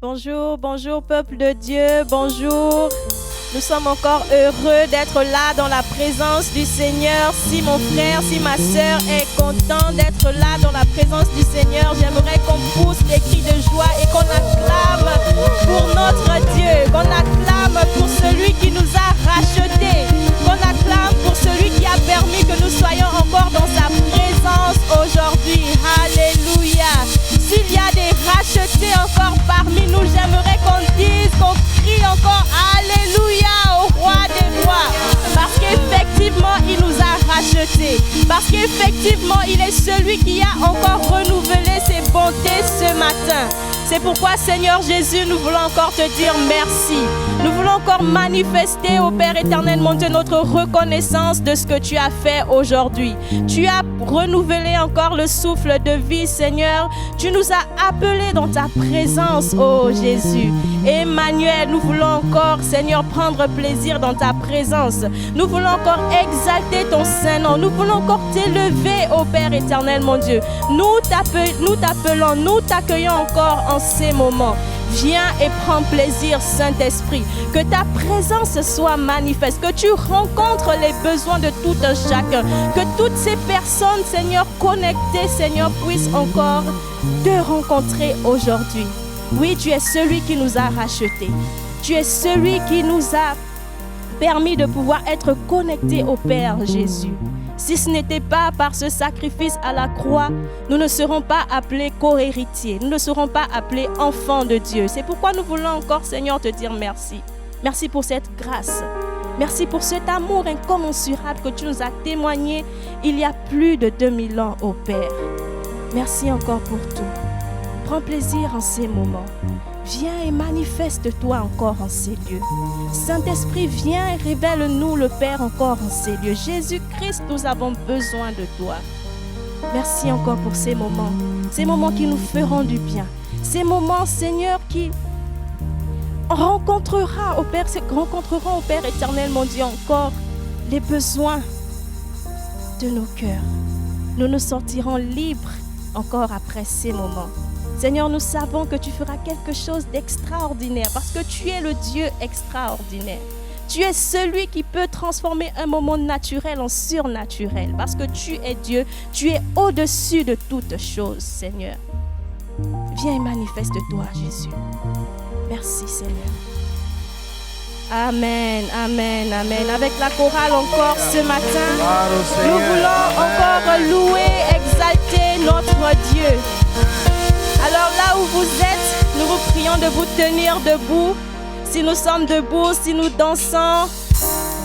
Bonjour, bonjour peuple de Dieu, bonjour. Nous sommes encore heureux d'être là dans la présence du Seigneur. Si mon frère, si ma sœur est content d'être là dans la présence du Seigneur, j'aimerais qu'on pousse des cris de joie et qu'on acclame pour notre Dieu, qu'on acclame pour celui qui nous a rachetés, qu'on acclame pour celui qui a permis que nous soyons encore dans sa présence aujourd'hui. Alléluia. S'il y a des rachetés encore parmi nous, j'aimerais qu'on dise, qu'on crie encore Alléluia au roi des rois. Parce qu'effectivement, il nous a rachetés. Parce qu'effectivement, il est celui qui a encore renouvelé ses bontés ce matin. C'est pourquoi, Seigneur Jésus, nous voulons encore te dire merci. Nous voulons encore manifester au Père éternel, mon Dieu, notre reconnaissance de ce que tu as fait aujourd'hui. Tu as renouvelé encore le souffle de vie, Seigneur. Tu nous as appelés dans ta présence, oh Jésus. Emmanuel, nous voulons encore, Seigneur, prendre plaisir dans ta présence. Nous voulons encore exalter ton saint nom. Nous voulons encore t'élever, ô Père éternel, mon Dieu. Nous t'appelons, nous t'accueillons encore en ces moments. Viens et prends plaisir, Saint-Esprit. Que ta présence soit manifeste. Que tu rencontres les besoins de tout un chacun. Que toutes ces personnes, Seigneur, connectées, Seigneur, puissent encore te rencontrer aujourd'hui. Oui, tu es celui qui nous a rachetés. Tu es celui qui nous a permis de pouvoir être connectés au Père Jésus. Si ce n'était pas par ce sacrifice à la croix, nous ne serons pas appelés co-héritiers. Nous ne serons pas appelés enfants de Dieu. C'est pourquoi nous voulons encore, Seigneur, te dire merci. Merci pour cette grâce. Merci pour cet amour incommensurable que tu nous as témoigné il y a plus de 2000 ans, ô Père. Merci encore pour tout. Prends plaisir en ces moments. Viens et manifeste-toi encore en ces lieux. Saint-Esprit, viens et révèle-nous le Père encore en ces lieux. Jésus-Christ, nous avons besoin de toi. Merci encore pour ces moments qui nous feront du bien. Ces moments, Seigneur, qui rencontreront au Père éternel, mon Dieu, encore les besoins de nos cœurs. Nous nous sortirons libres encore après ces moments. Seigneur, nous savons que tu feras quelque chose d'extraordinaire parce que tu es le Dieu extraordinaire. Tu es celui qui peut transformer un moment naturel en surnaturel parce que tu es Dieu, tu es au-dessus de toutes choses, Seigneur. Viens et manifeste-toi, Jésus. Merci, Seigneur. Amen, amen, amen. Avec la chorale encore ce matin, nous voulons encore louer, exalter notre Dieu. Alors là où vous êtes, nous vous prions de vous tenir debout. Si nous sommes debout, si nous dansons,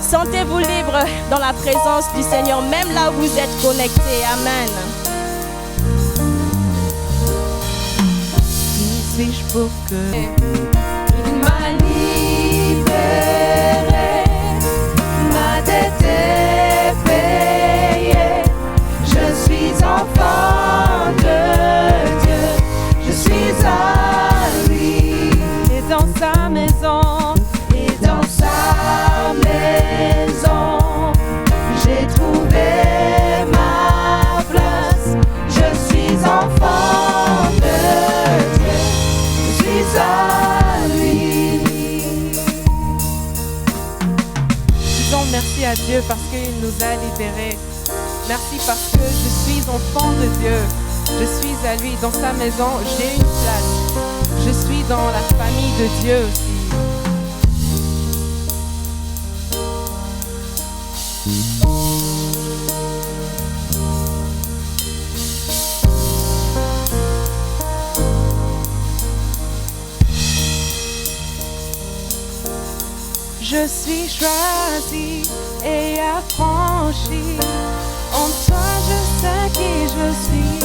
sentez-vous libre dans la présence du Seigneur, même là où vous êtes connectés. Amen. Qui suis-je pour que il m'a libéré, ma dette est payée, je suis enfant de Dieu, je suis à lui, et dans sa maison, j'ai trouvé ma place, je suis enfant de Dieu, je suis à lui. disons merci à Dieu parce qu'il nous a libérés. Merci parce que je suis enfant de Dieu. Je suis à lui, dans sa maison, j'ai une place. Je suis dans la famille de Dieu aussi. Je suis choisi et affranchi. En toi, je sais qui je suis.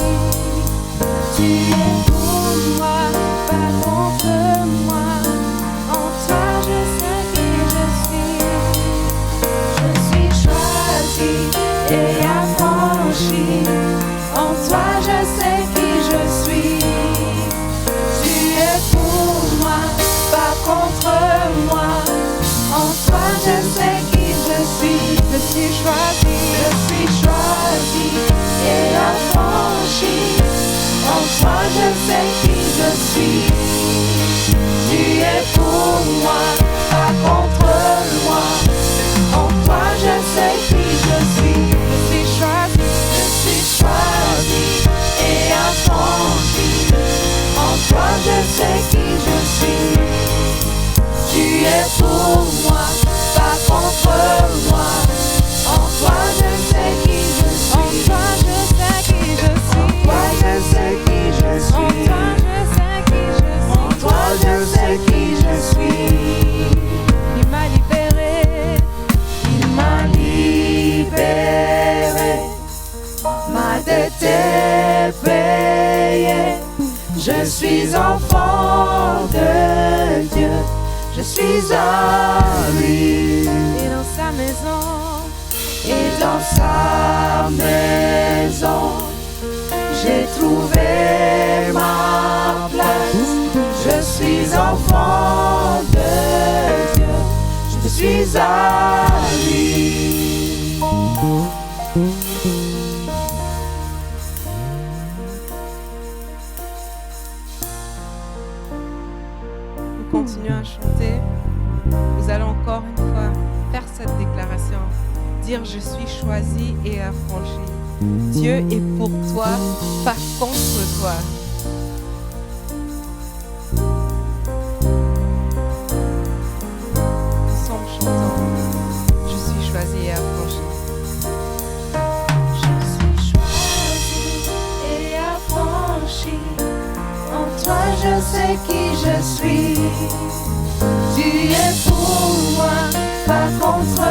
Tu es pour moi, pas contre moi. En toi, je sais qui je suis. Je suis choisi et affranchi. En toi, je sais qui je suis. Tu es pour moi, pas contre moi. En toi, je sais qui je suis. Je suis choisi Et affranchi, en toi je sais qui je suis. sais qui je suis. Je suis choisi Et affranchi, en toi je sais qui je suis. Tu es pour moi, pas contre moi. En toi je sais qui je suis. En toi je sais qui je suis. En toi je sais qui je suis. En toi je sais qui je En toi je sais qui je suis. Il m'a libéré. Il m'a libéré. Ma dette est payée. Je suis enfant de Dieu. Je suis à lui. Et dans sa maison. Et dans sa maison, j'ai trouvé ma place. Je suis enfant de Dieu. Je suis à lui. Nous continuons à chanter. Nous allons encore une fois faire cette déclaration. Dire je suis choisi et affranchi. Dieu est pour toi, pas contre toi. Ensemble chantons. Je suis choisi et affranchi. Je suis choisi et affranchi. En toi je sais qui je suis. Tu es pour moi, pas contre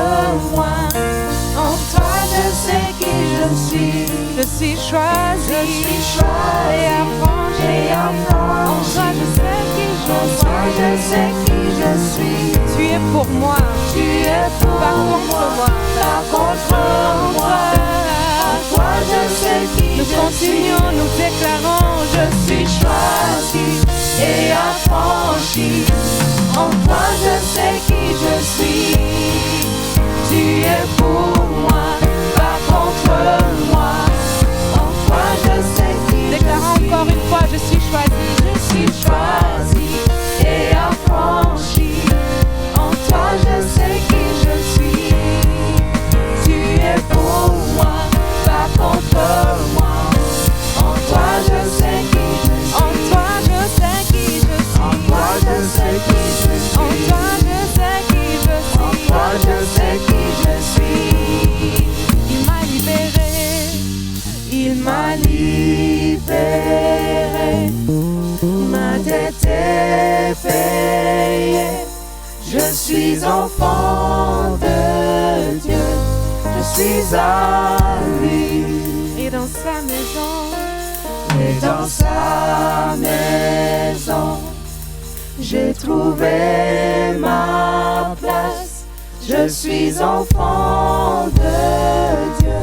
moi. En toi je sais qui je suis. Je suis choisi Je suis choisi et affranchi. et affranchi. En toi je sais qui je En toi je suis. sais qui je suis. Tu es pour moi, Tu es pour pas contre moi. pas contre moi. En toi je sais qui Nous je suis. continuons, nous déclarons, Je suis choisi et affranchi. En toi je sais qui je suis. Tu es pour moi, pas contre moi. En toi je sais qui je déclarons suis. encore une fois, je suis choisi. Je suis choisi et affranchi. En toi je sais qui je suis. Tu es pour moi, pas contre moi. En toi je sais qui je suis. En toi je sais qui je En suis. toi je sais qui je suis. En toi je sais qui je En suis. toi je sais qui je suis. Il m'a libéré. Il m'a libéré. Ma dette est payée. Je suis enfant de Dieu. Je suis à lui. Et dans sa maison, Et dans sa maison, j'ai trouvé ma place. Je suis enfant de Dieu.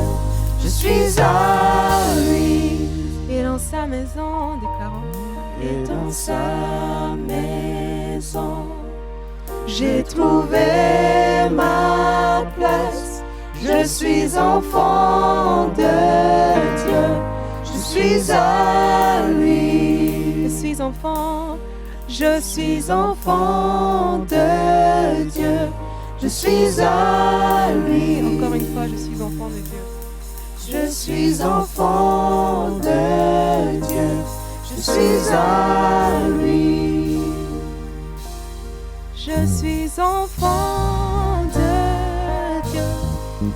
Je suis à lui. et dans sa maison, déclarons. Et dans sa maison, j'ai trouvé ma place. Je suis enfant de Dieu. Je suis à lui. Je suis enfant, Je suis enfant de Dieu. Je suis à lui. encore une fois, je suis enfant de Dieu. Je suis enfant de Dieu. Je suis à lui. Je suis enfant de Dieu.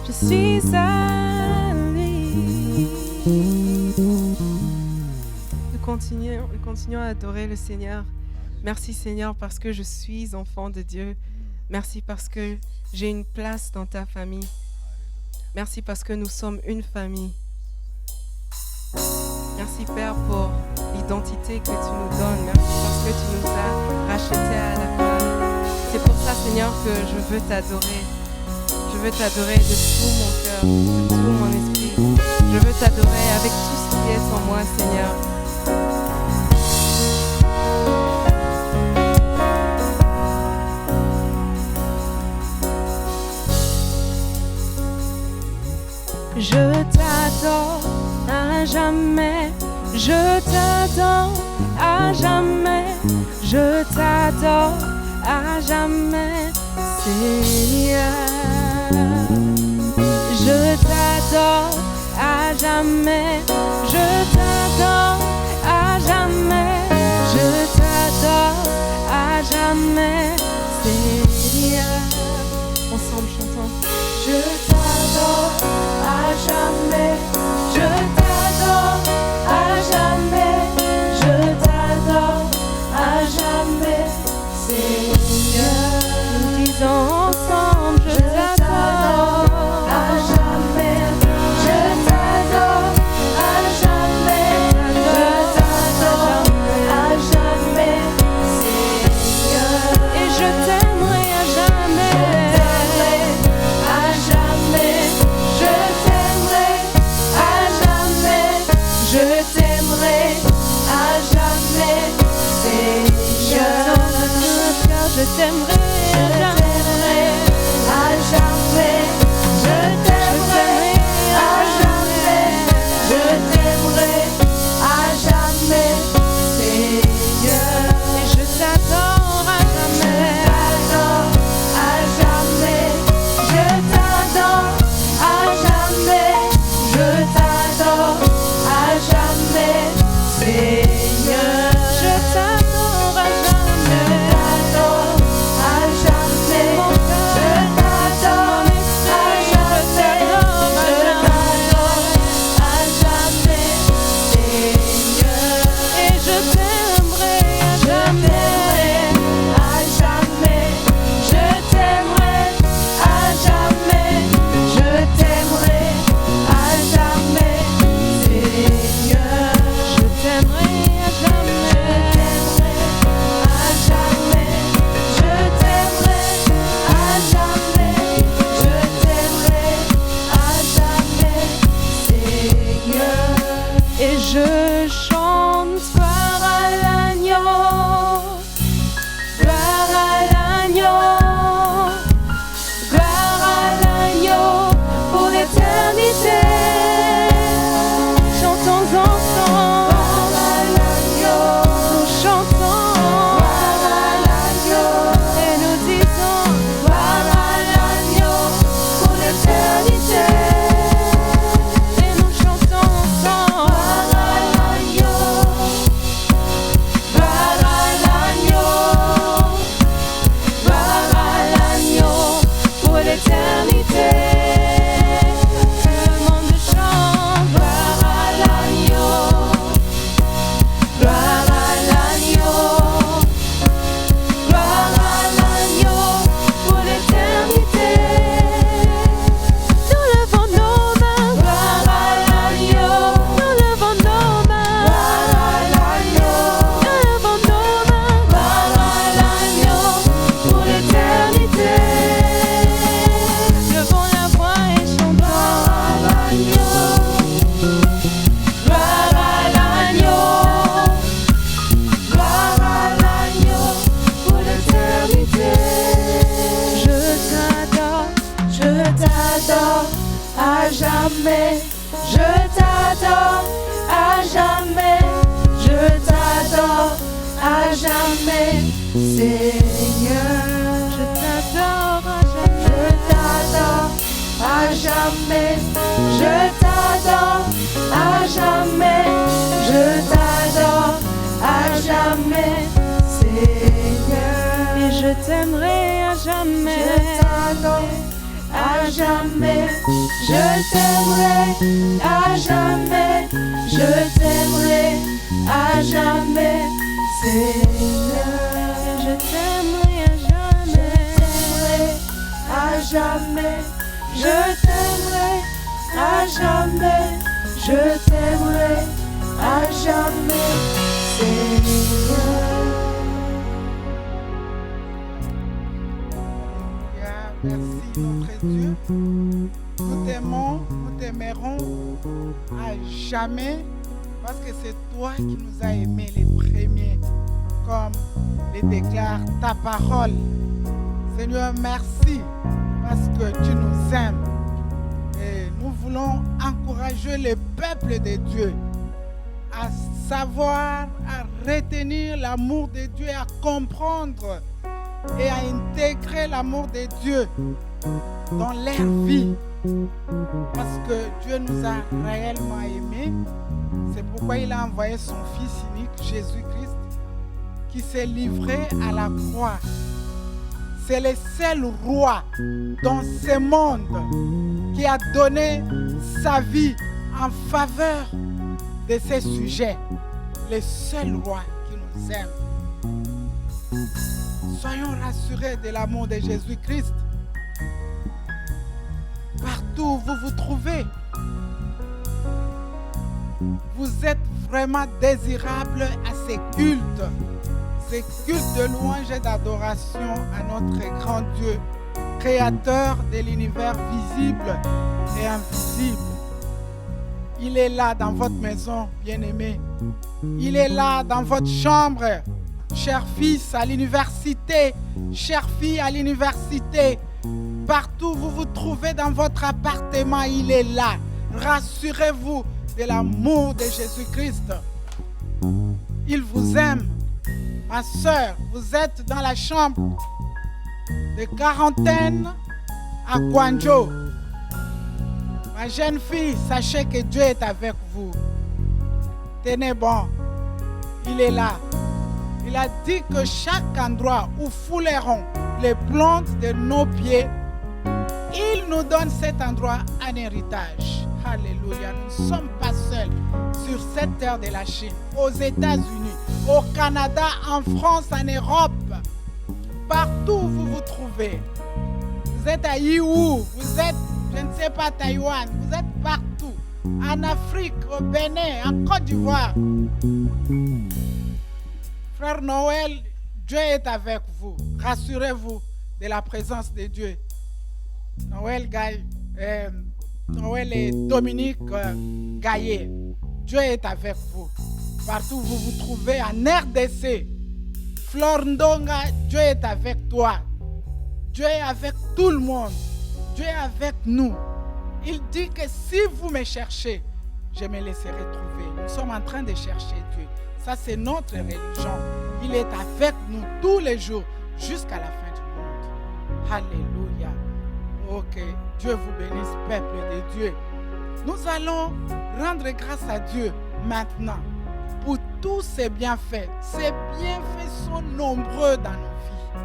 Je suis à lui. Nous continuons à adorer le Seigneur. Merci Seigneur parce que je suis enfant de Dieu. Merci parce que j'ai une place dans ta famille. Merci parce que nous sommes une famille. Merci Père pour l'identité que tu nous donnes. Merci parce que tu nous as rachetés à la croix. C'est pour ça Seigneur que je veux t'adorer. Je veux t'adorer de tout mon cœur, de tout mon esprit. Je veux t'adorer avec tout ce qui est en moi Seigneur. Je t'adore à jamais, je t'adore à jamais, je t'adore à jamais, Seigneur. jamais. Je t'adore à jamais. Je t'adore à jamais. Seigneur. Ensemble chantons. Je t'adore à jamais. Je t'adore à jamais. Je t'adore à jamais. Seigneur. Nous disons ensemble, je t'adore à jamais. Je t'adore à jamais. Je t'adore à jamais. Seigneur. et je t'aimerai à jamais. À jamais, je t'aimerai à jamais, je t'aimerai à jamais, Seigneur. Je t'aimerai à jamais. Je t'aimerai à jamais, je t'aimerai à jamais, Seigneur. Et je t'adore à jamais. À jamais, je t'adore à jamais, je t'adore à jamais, Seigneur. Je t'adore à jamais. À jamais, je t'adore à jamais, je t'adore à jamais, Seigneur. Et je t'aimerai à jamais. À jamais, je t'aimerai à jamais, je t'aimerai à jamais, Seigneur. Je t'aimerai à jamais. À jamais, je t'aimerai à jamais, je t'aimerai à jamais, Seigneur. Et je chante gloire à l'agneau. Gloire à l'agneau. Gloire à l'agneau pour l'éternité. Chantons ensemble. Nous chantons. Et nous disons Gloire à l'agneau pour l'éternité. et nous chantons ensemble. Gloire à l'agneau, gloire à l'agneau pour l'éternité. Tout le monde chante. Gloire à l'agneau, gloire à l'agneau, gloire à l'agneau pour l'éternité. Nous levons nos mains. Gloire à l'agneau, Nous levons nos mains. gloire à l'agneau, Nous levons nos mains. gloire à l'agneau pour l'éternité. Levons la voix et chantons. Gloire à l'agneau, gloire à l'agneau pour l'éternité. Je t'adore à jamais, je t'adore à jamais, je t'adore à jamais, Seigneur. Je t'adore à Je jamais. t'adore à jamais, je t'adore à jamais, je t'adore à jamais, Seigneur. Et je t'aimerai à jamais. Je t'adore à jamais, je t'aimerai à jamais, je t'aimerai à jamais, Seigneur. Je t'aimerai à jamais. À jamais, je t'aimerai à jamais, je t'aimerai à jamais, Seigneur. Merci notre Dieu. Nous t'aimons, nous t'aimerons à jamais parce que c'est toi qui nous as aimés les premiers, comme le déclare ta parole. Seigneur, merci parce que tu nous aimes. Et nous voulons encourager le peuple de Dieu à savoir, à retenir l'amour de Dieu, à comprendre et à intégrer l'amour de Dieu dans leur vie Parce que Dieu nous a réellement aimés. C'est pourquoi il a envoyé son Fils unique, Jésus-Christ, qui s'est livré à la croix. C'est le seul roi dans ce monde qui a donné sa vie en faveur de ces sujets. Le seul roi qui nous aime. Soyons rassurés de l'amour de Jésus-Christ. Partout où vous vous trouvez, vous êtes vraiment désirable à ces cultes. Ces cultes de louange et d'adoration à notre grand Dieu, créateur de l'univers visible et invisible. Il est là dans votre maison, bien-aimé. Il est là dans votre chambre, cher fils à l'université, chère fille à l'université. Partout où vous vous trouvez dans votre appartement, il est là. Rassurez-vous de l'amour de Jésus-Christ. Il vous aime. Ma soeur, vous êtes dans la chambre de quarantaine à Guangzhou. Ma jeune fille, sachez que Dieu est avec vous. Tenez bon, il est là. Il a dit que chaque endroit où fouleront les plantes de nos pieds, il nous donne cet endroit en héritage. Alléluia, nous ne sommes pas seuls sur cette terre de la Chine, aux États-Unis, au Canada, en France, en Europe. Partout où vous vous trouvez. Vous êtes à Yiwu, vous êtes, je ne sais pas, Taïwan, vous êtes partout. En Afrique, au Bénin, en Côte d'Ivoire. Frère Noël, Dieu est avec vous. Rassurez-vous de la présence de Dieu. Noël et Dominique Gaillet, Dieu est avec vous. Partout où vous vous trouvez, en RDC, Flore Ndonga, Dieu est avec toi. Dieu est avec tout le monde. Dieu est avec nous. Il dit que si vous me cherchez, je me laisserai trouver. Nous sommes en train de chercher Dieu. Ça, c'est notre religion. Il est avec nous tous les jours jusqu'à la fin du monde. Alléluia. Ok, Dieu vous bénisse, peuple de Dieu. Nous allons rendre grâce à Dieu maintenant pour tous ses bienfaits. Ces bienfaits sont nombreux dans nos vies.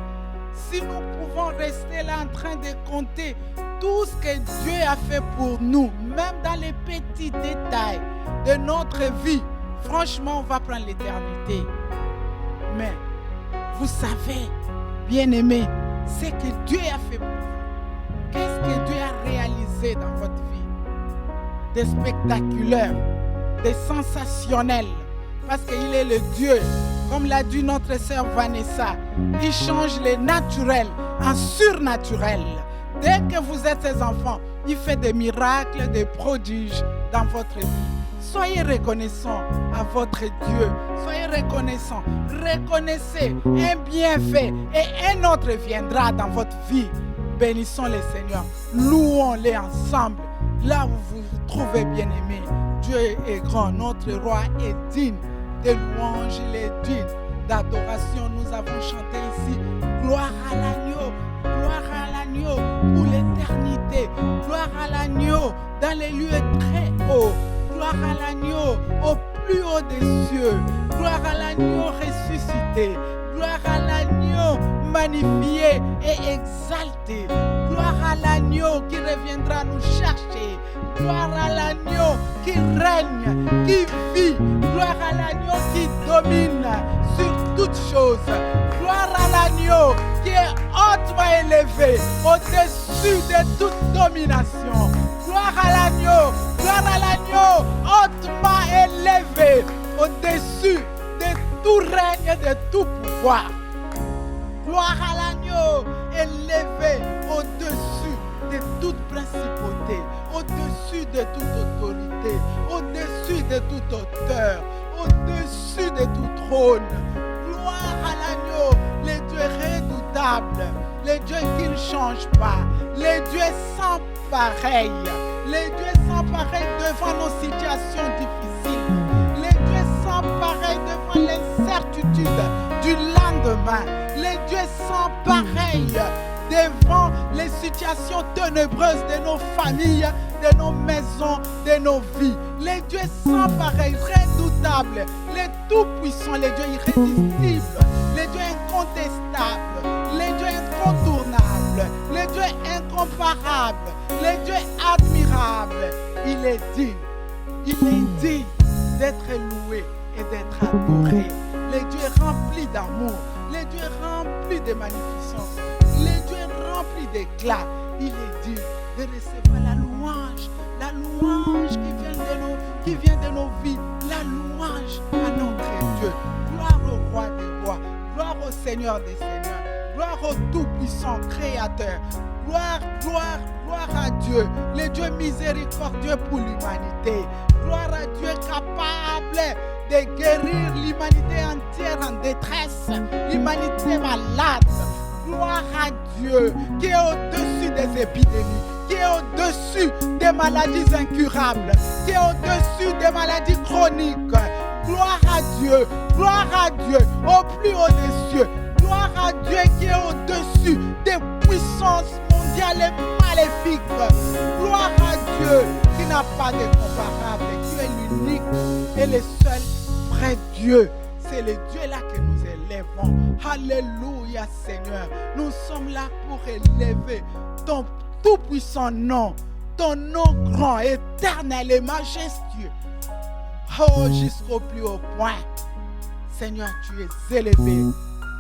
Si nous pouvons rester là en train de compter tout ce que Dieu a fait pour nous, même dans les petits détails de notre vie, franchement, on va prendre l'éternité. Mais vous savez, bien-aimés, c'est que Dieu a fait pour vous. Qu'est-ce que Dieu a réalisé dans votre vie? Des spectaculaires, des sensationnels. Parce qu'il est le Dieu, comme l'a dit notre sœur Vanessa, il change le naturel en surnaturel. Dès que vous êtes ses enfants, il fait des miracles, des prodiges dans votre vie. Soyez reconnaissants à votre Dieu. Soyez reconnaissants. Reconnaissez un bienfait et un autre viendra dans votre vie. Bénissons le Seigneur. Louons-les ensemble. Là où vous vous trouvez bien-aimés. Dieu est grand. Notre roi est digne de louange. Il est digne d'adoration. Nous avons chanté ici. Gloire à l'agneau. Gloire à l'agneau pour l'éternité. Gloire à l'agneau dans les lieux très hauts. Gloire à l'agneau au plus haut des cieux. Gloire à l'agneau ressuscité. Gloire à l'agneau magnifié et exalté. Gloire à l'agneau qui reviendra nous chercher. Gloire à l'agneau qui règne, qui vit. Gloire à l'agneau qui domine sur toutes choses. Gloire à l'agneau qui est hautement élevé au-dessus de toute domination. Gloire à l'agneau hautement élevé au-dessus de tout règne et de tout pouvoir. Gloire à l'agneau élevé au-dessus de toute principauté, au-dessus de toute autorité, au-dessus de toute hauteur, au-dessus de tout trône. Gloire à l'agneau, le Dieu redoutable, le Dieu qui ne change pas, le Dieu sans pareil, le Dieu sans pareil devant nos situations difficiles, le Dieu sans pareil devant l'incertitude du lendemain, le Dieu sans pareil devant les situations ténébreuses de nos familles, de nos maisons, de nos vies. Les dieux sans pareil, redoutables, les tout-puissants, les dieux irrésistibles, les dieux incontestables, les dieux incontournables, les dieux incomparables, les dieux admirables. Il est digne d'être loué et d'être adoré. Les dieux remplis d'amour, les dieux remplis de magnificence, les dieux remplis d'éclat. Il est digne de recevoir la louange qui vient de nos vies, la louange à notre Dieu. Gloire au roi des rois, gloire au Seigneur des seigneurs, gloire au tout-puissant créateur. Gloire à Dieu, le Dieu miséricordieux pour l'humanité. Gloire à Dieu capable de guérir l'humanité entière en détresse, l'humanité malade. Gloire à Dieu qui est au-dessus des épidémies, qui est au-dessus des maladies incurables, qui est au-dessus des maladies chroniques. Gloire à Dieu, au plus haut des cieux. Gloire à Dieu qui est au-dessus des puissances mondiales et maléfiques. Gloire à Dieu qui n'a pas de comparable, qui est l'unique et le seul vrai Dieu. C'est le Dieu-là que nous élèvons. Alléluia Seigneur. Nous sommes là pour élever ton tout-puissant nom, ton nom grand, éternel et majestueux. Oh, jusqu'au plus haut point. Seigneur, tu es élevé,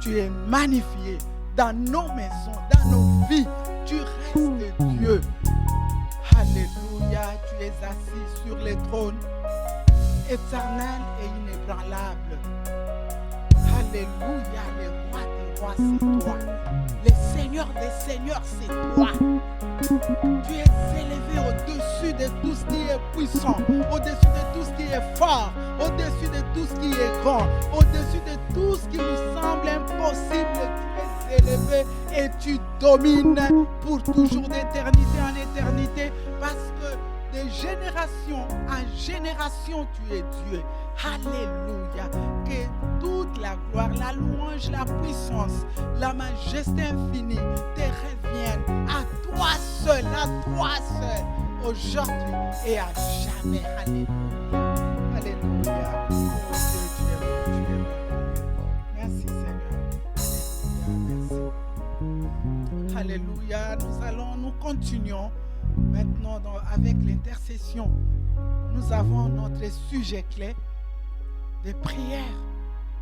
tu es magnifié dans nos maisons, dans nos vies. Tu restes Dieu. Alléluia, tu es assis sur le trône, éternel et inébranlable. Alléluia, le roi des rois, c'est toi. Le Seigneur des seigneurs, c'est toi. Tu es élevé au-dessus de tout ce qui est puissant, au-dessus de tout ce qui est fort, au-dessus de tout ce qui est grand, au-dessus de tout ce qui nous semble impossible. Tu es élevé et tu domines pour toujours d'éternité en éternité, parce que de génération en génération, tu es Dieu. Alléluia. Que toute la gloire, la louange, la puissance, la majesté infinie te reviennent à toi seul, aujourd'hui et à jamais. Alléluia. Alléluia. Oh Dieu, tu es bon, tu es bon. Merci Seigneur. Merci. Alléluia. Nous continuons maintenant avec l'intercession. Nous avons notre sujet clé de prière.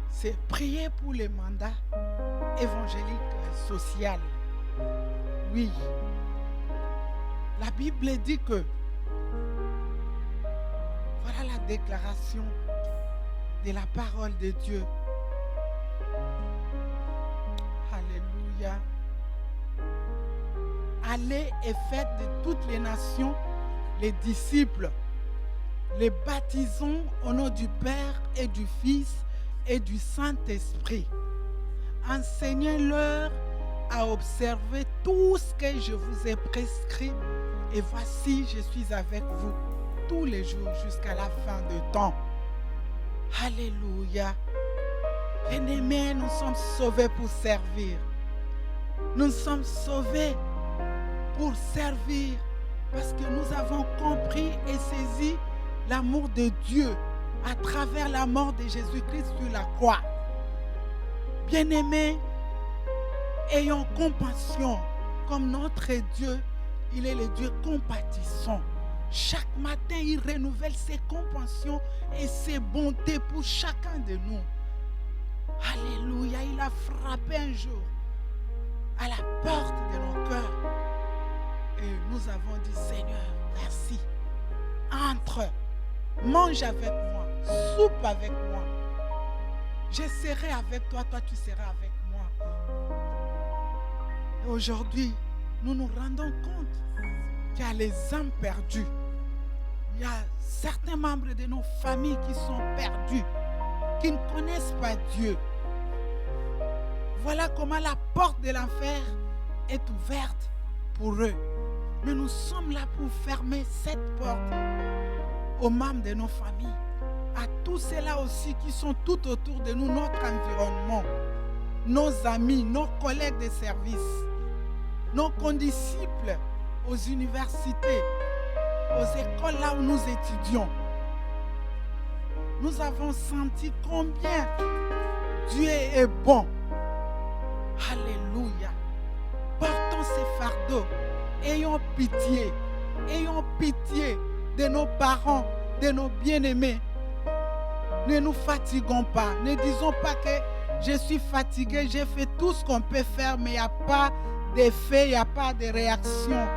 C'est prier pour les mandats évangéliques sociaux. Oui. La Bible dit que voilà la déclaration de la parole de Dieu. Alléluia. Allez et faites de toutes les nations les disciples, les baptisons au nom du Père et du Fils et du Saint-Esprit. Enseignez-leur à observer tout ce que je vous ai prescrit, et voici, je suis avec vous tous les jours jusqu'à la fin du temps. Alléluia. Bien-aimés, nous sommes sauvés pour servir. Nous sommes sauvés pour servir parce que nous avons compris et saisi l'amour de Dieu à travers la mort de Jésus-Christ sur la croix. Bien-aimés, ayons compassion comme notre Dieu, il est le Dieu compatissant. Chaque matin, il renouvelle ses compassions et ses bontés pour chacun de nous. Alléluia, il a frappé un jour à la porte de nos cœurs. Et nous avons dit, Seigneur, merci. Entre, mange avec moi, soupe avec moi. Je serai avec toi, toi tu seras avec moi. Et aujourd'hui, nous nous rendons compte qu'il y a les âmes perdues. Il y a certains membres de nos familles qui sont perdus, qui ne connaissent pas Dieu. Voilà comment la porte de l'enfer est ouverte pour eux. Mais nous sommes là pour fermer cette porte aux membres de nos familles, à tous ceux-là aussi qui sont tout autour de nous, notre environnement, nos amis, nos collègues de service. nos condisciples aux universités, aux écoles là où nous étudions. Nous avons senti combien Dieu est bon. Alléluia. Portons ces fardeaux. Ayons pitié. Ayons pitié de nos parents, de nos bien-aimés. Ne nous fatiguons pas. Ne disons pas que je suis fatigué, j'ai fait tout ce qu'on peut faire, mais il n'y a pas d'effet, il n'y a pas de réaction.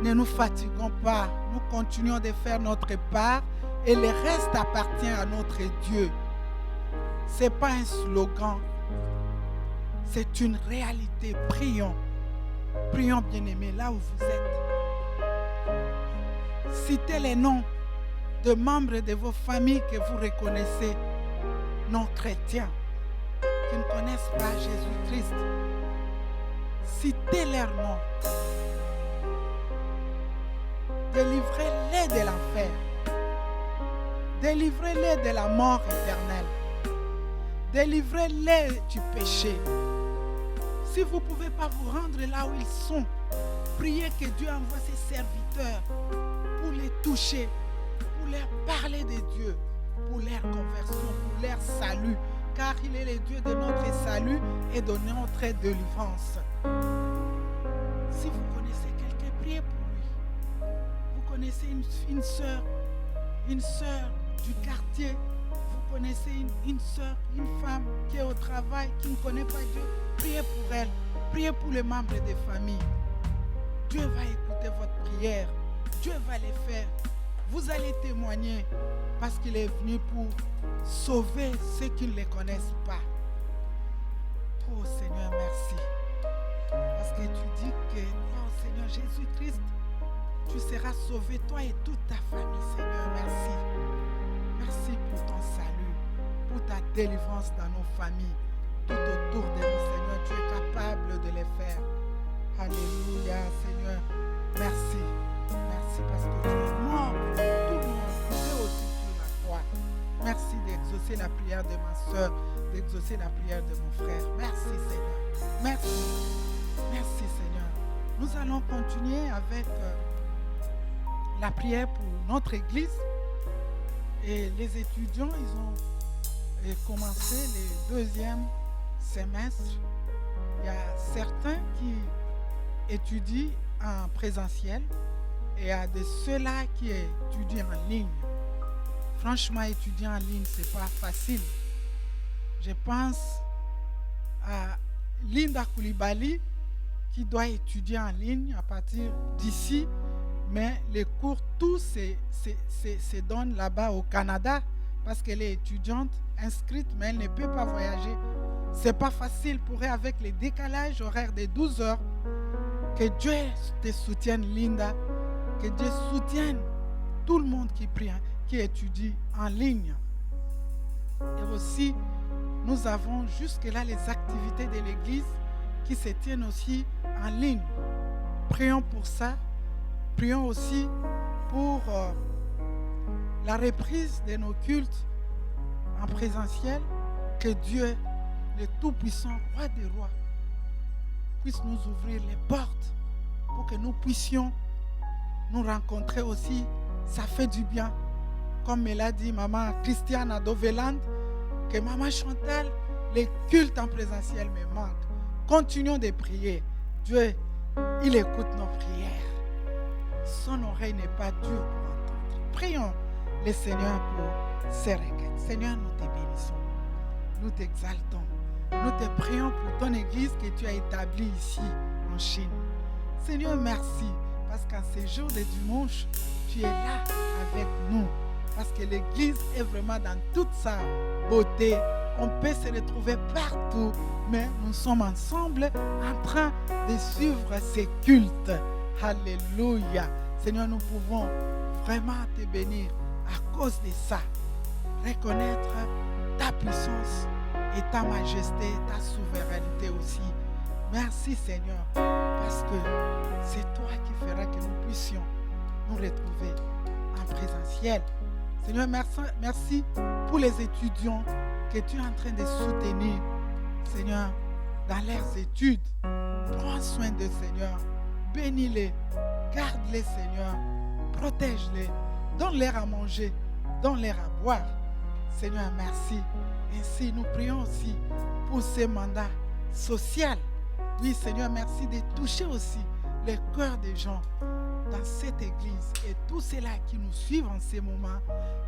Ne nous fatiguons pas. Nous continuons de faire notre part et le reste appartient à notre Dieu. Ce n'est pas un slogan, c'est une réalité. Prions. Prions, bien-aimés, là où vous êtes. Citez les noms de membres de vos familles que vous reconnaissez non chrétiens, qui ne connaissent pas Jésus-Christ. Citez leurs noms. Délivrez-les de l'enfer. Délivrez-les de la mort éternelle. Délivrez-les du péché. Si vous ne pouvez pas vous rendre là où ils sont, priez que Dieu envoie ses serviteurs pour les toucher, pour leur parler de Dieu, pour leur conversion, pour leur salut, car il est le Dieu de notre salut et de notre délivrance. Si vous connaissez quelqu'un, priez pour lui. Vous connaissez une sœur du quartier, vous connaissez une sœur, une femme qui est au travail, qui ne connaît pas Dieu, priez pour elle, priez pour les membres des familles. Dieu va écouter votre prière, Dieu va les faire. Vous allez témoigner parce qu'il est venu pour sauver ceux qui ne les connaissent pas. Oh Seigneur, merci. Parce que tu dis que toi, oh Seigneur Jésus-Christ, tu seras sauvé, toi et toute ta famille, Seigneur. Merci. Merci pour ton salut, pour ta délivrance dans nos familles, tout autour de nous, Seigneur. Tu es capable de les faire. Alléluia, Seigneur. Merci. Merci parce que tu es mort pour tout le monde. Tu es aussi sur la croix. Merci d'exaucer la prière de ma soeur, d'exaucer la prière de mon frère. Merci, Seigneur. Merci. Merci, Seigneur. Nous allons continuer avec la prière pour notre église. Et les étudiants, ils ont commencé le deuxième semestre. Il y a certains qui étudient en présentiel et il y a de ceux-là qui étudient en ligne. Franchement, étudier en ligne, ce n'est pas facile. Je pense à Linda Koulibaly qui doit étudier en ligne à partir d'ici, mais les cours, tout se donne là-bas au Canada parce qu'elle est étudiante inscrite, mais elle ne peut pas voyager. Ce n'est pas facile pour elle avec les décalages horaires de 12 heures. Que Dieu te soutienne, Linda. Que Dieu soutienne tout le monde qui prie, qui étudie en ligne. Et aussi, nous avons jusque-là les activités de l'Église qui se tiennent aussi en ligne. Prions pour ça. Prions aussi pour la reprise de nos cultes en présentiel. Que Dieu, le Tout-Puissant, Roi des Rois, puisse nous ouvrir les portes pour que nous puissions nous rencontrer aussi. Ça fait du bien. Comme me l'a dit maman Christiane à Doveland, que maman Chantal, les cultes en présentiel me manquent. Continuons de prier. Dieu, il écoute nos prières. Son oreille n'est pas dure pour entendre. Prions le Seigneur pour ses requêtes. Seigneur, nous te bénissons. Nous t'exaltons. Nous te prions pour ton église que tu as établie ici en Chine. Seigneur, merci. Parce qu'en ces jours de dimanche, tu es là avec nous. Parce que l'église est vraiment dans toute sa beauté. On peut se retrouver partout, mais nous sommes ensemble en train de suivre ces cultes. Alléluia. Seigneur, nous pouvons vraiment te bénir à cause de ça. Reconnaître ta puissance et ta majesté, ta souveraineté aussi. Merci Seigneur, parce que c'est toi qui feras que nous puissions nous retrouver en présentiel. Seigneur, merci pour les étudiants que tu es en train de soutenir, Seigneur, dans leurs études. Prends soin d'eux, Seigneur. Bénis-les. Garde-les, Seigneur. Protège-les. Donne-leur à manger. Donne-leur à boire. Seigneur, merci. Ainsi, nous prions aussi pour ces mandats sociaux. Oui, Seigneur, merci de toucher aussi les cœurs des gens dans cette église et tous ceux-là qui nous suivent en ces moments,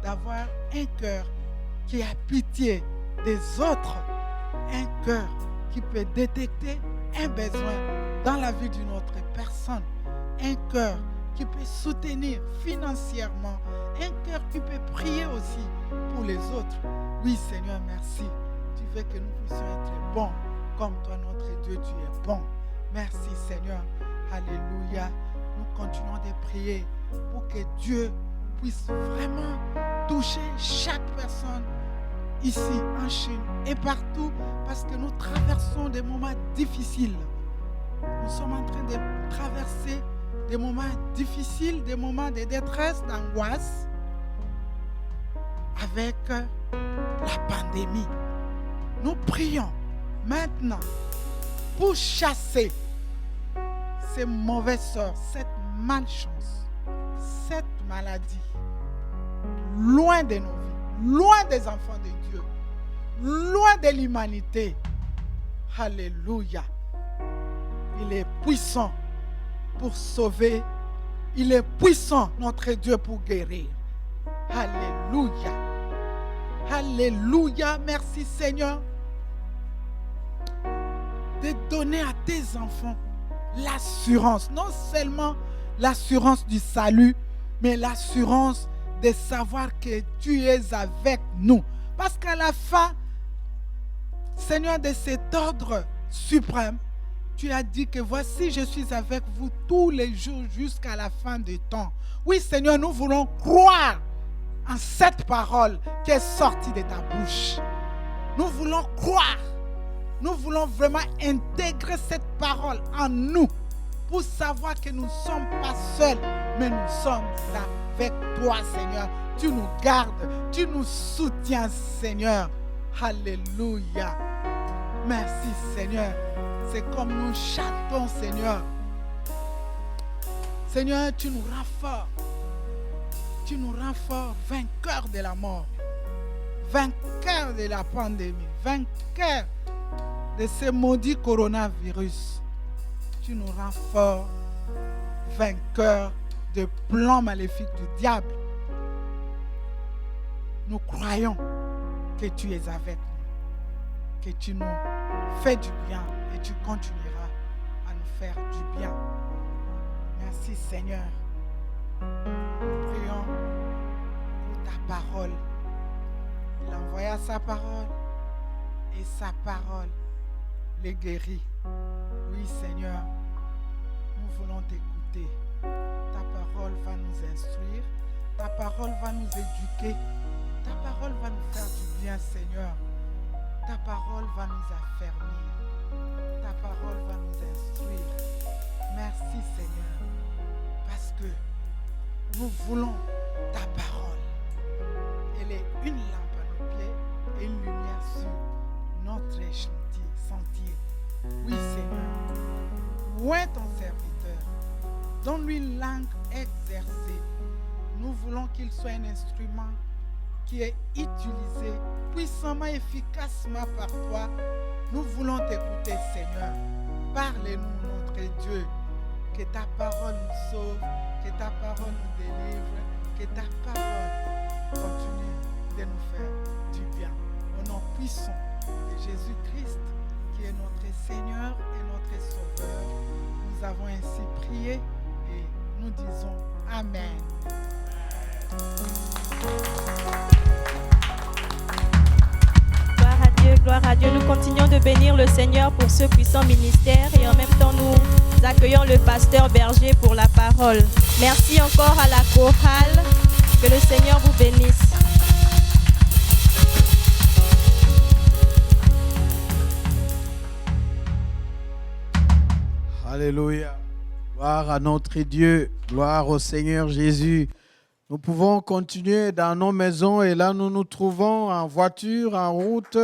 d'avoir un cœur qui a pitié des autres, un cœur qui peut détecter un besoin dans la vie d'une autre personne, un cœur qui peut soutenir financièrement, un cœur qui peut prier aussi pour les autres. Oui, Seigneur, merci. Tu veux que nous puissions être bons comme toi, notre Dieu, tu es bon. Merci, Seigneur. Alléluia. Nous continuons de prier pour que Dieu puisse vraiment toucher chaque personne ici en Chine et partout, parce que nous traversons des moments difficiles. Nous sommes en train de traverser des moments difficiles, des moments de détresse, d'angoisse avec la pandémie. Nous prions maintenant pour chasser ces mauvais sorts, cette malchance, cette maladie, loin de nos vies, loin des enfants de Dieu, loin de l'humanité. Alléluia. Il est puissant pour sauver. Il est puissant, notre Dieu, pour guérir. Alléluia. Alléluia. Merci, Seigneur, de donner à tes enfants l'assurance, non seulement l'assurance du salut, mais l'assurance de savoir que tu es avec nous. Parce qu'à la fin, Seigneur, de cet ordre suprême, tu as dit que voici, je suis avec vous tous les jours jusqu'à la fin du temps. Oui, Seigneur, nous voulons croire en cette parole qui est sortie de ta bouche. Nous voulons croire. Nous voulons vraiment intégrer cette parole en nous pour savoir que nous ne sommes pas seuls, mais nous sommes là avec toi, Seigneur. Tu nous gardes, tu nous soutiens, Seigneur. Alléluia. Merci, Seigneur. C'est comme nous chantons, Seigneur. Seigneur, tu nous rends forts. Tu nous rends forts, vainqueurs de la mort, vainqueurs de la pandémie, vainqueurs de ce maudit coronavirus. Tu nous rends forts, vainqueurs de plans maléfiques du diable. Nous croyons que tu es avec nous, que tu nous fais du bien et tu continueras à nous faire du bien. Merci, Seigneur. Nous prions pour ta parole. Il envoya sa parole et sa parole les guérit. Oui, Seigneur, nous voulons t'écouter. Ta parole va nous instruire. Ta parole va nous éduquer. Ta parole va nous faire du bien, Seigneur. Ta parole va nous affermir. Ta parole va nous instruire. Merci, Seigneur, parce que nous voulons ta parole. Elle est une lampe à nos pieds et une lumière sur notre sentier. Oui, Seigneur, oint ton serviteur. Donne-lui une langue exercée. Nous voulons qu'il soit un instrument qui est utilisé puissamment, efficacement par toi. Nous voulons t'écouter, Seigneur. Parle-nous, notre Dieu. Que ta parole nous sauve, que ta parole nous délivre, que ta parole continue de nous faire du bien. Au nom puissant de Jésus-Christ, qui est notre Seigneur et notre Sauveur, nous avons ainsi prié et nous disons Amen. Gloire à Dieu. Nous continuons de bénir le Seigneur pour ce puissant ministère et en même temps nous accueillons le pasteur Berger pour la parole. Merci encore à la chorale. Que le Seigneur vous bénisse. Alléluia. Gloire à notre Dieu. Gloire au Seigneur Jésus. Nous pouvons continuer dans nos maisons et là nous nous trouvons en voiture, en route.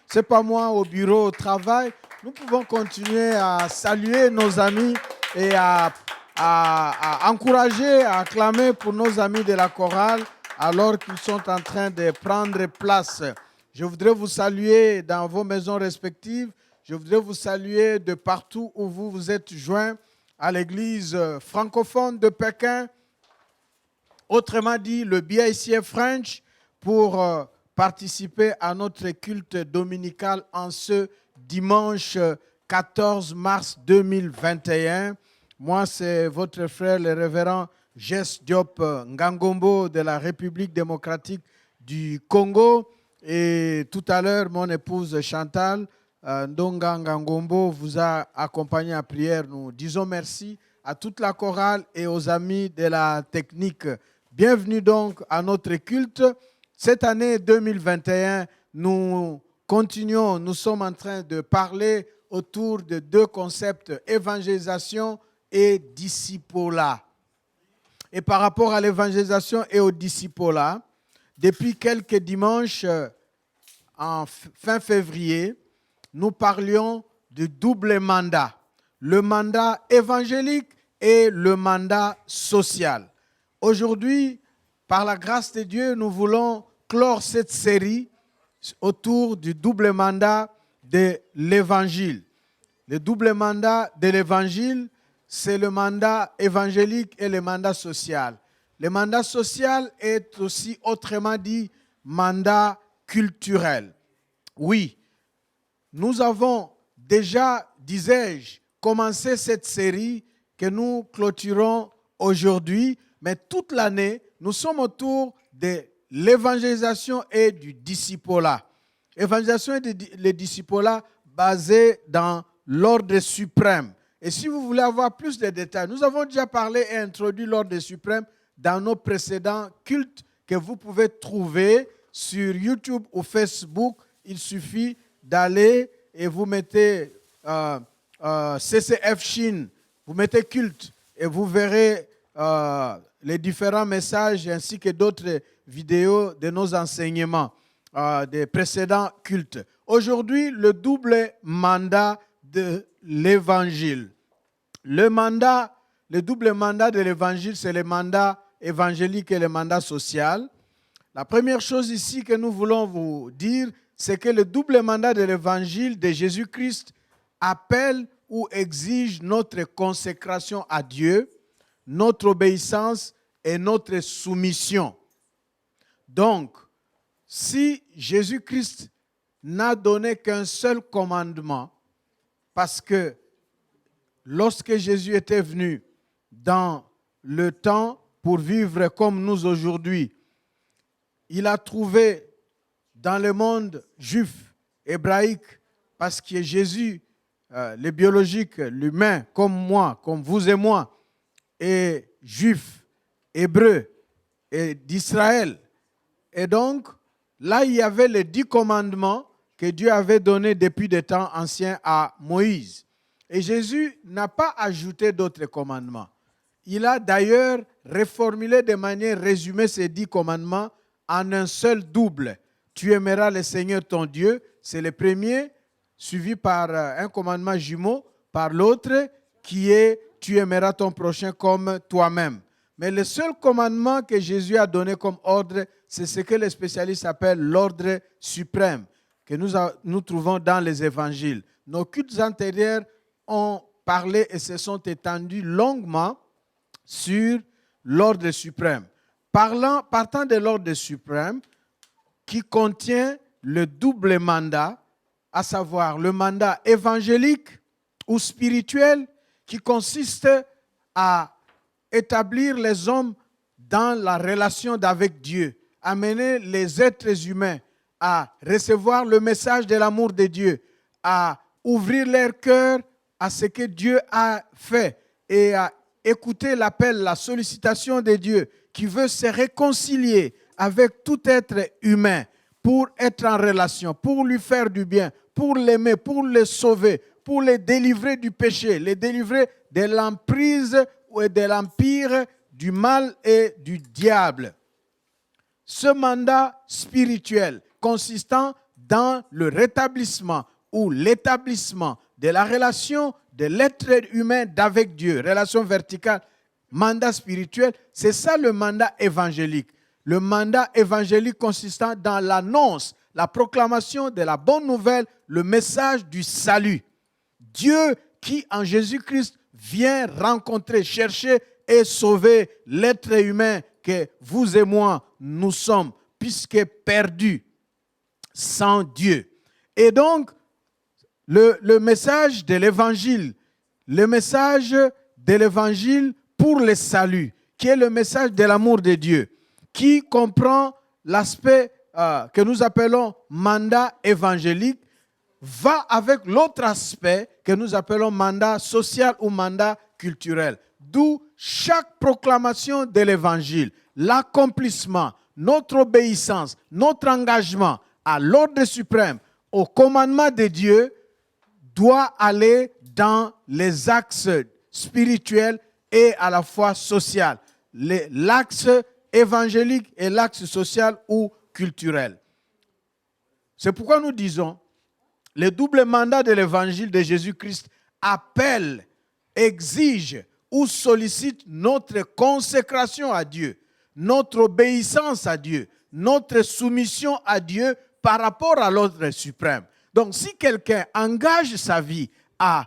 C'est pas moi au bureau, au travail. nous pouvons continuer à saluer nos amis et à encourager, à acclamer pour nos amis de la chorale alors qu'ils sont en train de prendre place. Je voudrais vous saluer dans vos maisons respectives. Je voudrais vous saluer de partout où vous vous êtes joints à l'église francophone de Pékin, autrement dit le BICF French, pour participer à notre culte dominical en ce dimanche 14 mars 2021. Moi, c'est votre frère, le révérend Jess Diop Ngangombo de la République démocratique du Congo. Et tout à l'heure, mon épouse Chantal Ndonga Ngangombo vous a accompagné en prière. Nous disons merci à toute la chorale et aux amis de la technique. Bienvenue donc à notre culte. Cette année 2021, nous continuons, nous sommes en train de parler autour de deux concepts, évangélisation et discipolat. Et par rapport à l'évangélisation et au discipolat, depuis quelques dimanches, en fin février, nous parlions du double mandat, le mandat évangélique et le mandat social. Aujourd'hui, par la grâce de Dieu, nous voulons clore cette série autour du double mandat de l'évangile. Le double mandat de l'évangile, c'est le mandat évangélique et le mandat social. Le mandat social est aussi autrement dit mandat culturel. Oui, nous avons déjà, disais-je, commencé cette série que nous clôturons aujourd'hui, mais toute l'année, nous sommes autour de l'évangélisation et du discipolat. Évangélisation et le discipolat basé dans l'ordre suprême. Et si vous voulez avoir plus de détails, nous avons déjà parlé et introduit l'ordre suprême dans nos précédents cultes que vous pouvez trouver sur YouTube ou Facebook. Il suffit d'aller et vous mettez CCF Chine, vous mettez culte et vous verrez les différents messages ainsi que d'autres vidéos de nos enseignements des précédents cultes. Aujourd'hui, le double mandat de l'évangile. Le double mandat de l'évangile, c'est le mandat évangélique et le mandat social. La première chose ici que nous voulons vous dire, c'est que le double mandat de l'évangile de Jésus-Christ appelle ou exige notre consécration à Dieu, notre obéissance et notre soumission. Donc, si Jésus-Christ n'a donné qu'un seul commandement, parce que lorsque Jésus était venu dans le temps pour vivre comme nous aujourd'hui, il a trouvé dans le monde juif, hébraïque, parce que Jésus, le biologique, l'humain, comme moi, comme vous et moi, est juif, hébreu et d'Israël. Et donc, là, il y avait les 10 commandements que Dieu avait donnés depuis des temps anciens à Moïse. Et Jésus n'a pas ajouté d'autres commandements. Il a d'ailleurs reformulé de manière résumée ces 10 commandements en un seul double. Tu aimeras le Seigneur ton Dieu, c'est le premier, suivi par un commandement jumeau, par l'autre qui est tu aimeras ton prochain comme toi-même. Mais le seul commandement que Jésus a donné comme ordre, c'est ce que les spécialistes appellent l'ordre suprême, que nous trouvons dans les évangiles. Nos cultes antérieurs ont parlé et se sont étendus longuement sur l'ordre suprême. Partant de l'ordre suprême, qui contient le double mandat, à savoir le mandat évangélique ou spirituel, qui consiste à établir les hommes dans la relation avec Dieu, amener les êtres humains à recevoir le message de l'amour de Dieu, à ouvrir leur cœur à ce que Dieu a fait et à écouter l'appel, la sollicitation de Dieu qui veut se réconcilier avec tout être humain pour être en relation, pour lui faire du bien, pour l'aimer, pour le sauver, pour les délivrer du péché, les délivrer de l'emprise ou de l'empire du mal et du diable. Ce mandat spirituel consistant dans le rétablissement ou l'établissement de la relation de l'être humain d'avec Dieu, relation verticale, mandat spirituel, c'est ça le mandat évangélique. Le mandat évangélique consistant dans l'annonce, la proclamation de la bonne nouvelle, le message du salut. Dieu qui, en Jésus-Christ, vient rencontrer, chercher et sauver l'être humain que vous et moi, nous sommes, puisque perdus sans Dieu. Et donc, le message de l'évangile, le message de l'évangile pour le salut, qui est le message de l'amour de Dieu, qui comprend l'aspect que nous appelons mandat évangélique, va avec l'autre aspect que nous appelons mandat social ou mandat culturel. D'où chaque proclamation de l'évangile, l'accomplissement, notre obéissance, notre engagement à l'ordre suprême, au commandement de Dieu, doit aller dans les axes spirituels et à la fois social. L'axe évangélique et l'axe social ou culturel. C'est pourquoi nous disons, le double mandat de l'évangile de Jésus-Christ appelle, exige ou sollicite notre consécration à Dieu, notre obéissance à Dieu, notre soumission à Dieu par rapport à l'ordre suprême. Donc, si quelqu'un engage sa vie à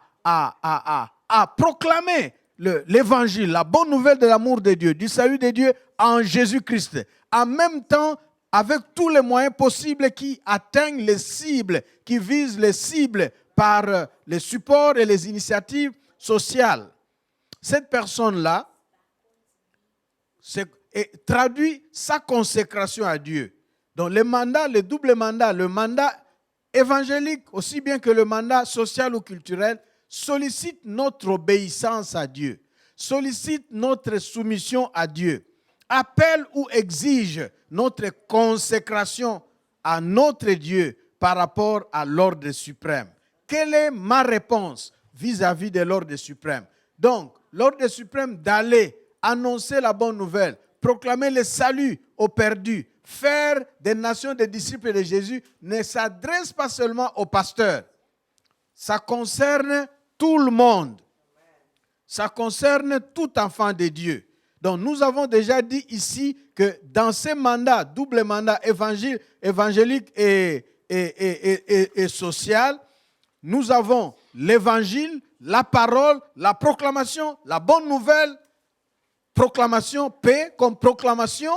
proclamer l'évangile, la bonne nouvelle de l'amour de Dieu, du salut de Dieu en Jésus-Christ, en même temps, avec tous les moyens possibles qui atteignent les cibles, qui visent les cibles par les supports et les initiatives sociales. Cette personne-là traduit sa consécration à Dieu. Donc le mandat, le double mandat, le mandat évangélique, aussi bien que le mandat social ou culturel, sollicite notre obéissance à Dieu, sollicite notre soumission à Dieu, appelle ou exige notre consécration à notre Dieu par rapport à l'ordre suprême. Quelle est ma réponse vis-à-vis de l'ordre suprême? Donc, l'ordre suprême d'aller annoncer la bonne nouvelle, proclamer le salut aux perdus, faire des nations des disciples de Jésus ne s'adresse pas seulement aux pasteurs. Ça concerne tout le monde. Ça concerne tout enfant de Dieu. Donc nous avons déjà dit ici que dans ces mandats, double mandat évangélique et social, nous avons l'évangile, la parole, la proclamation, la bonne nouvelle, proclamation, paix comme proclamation,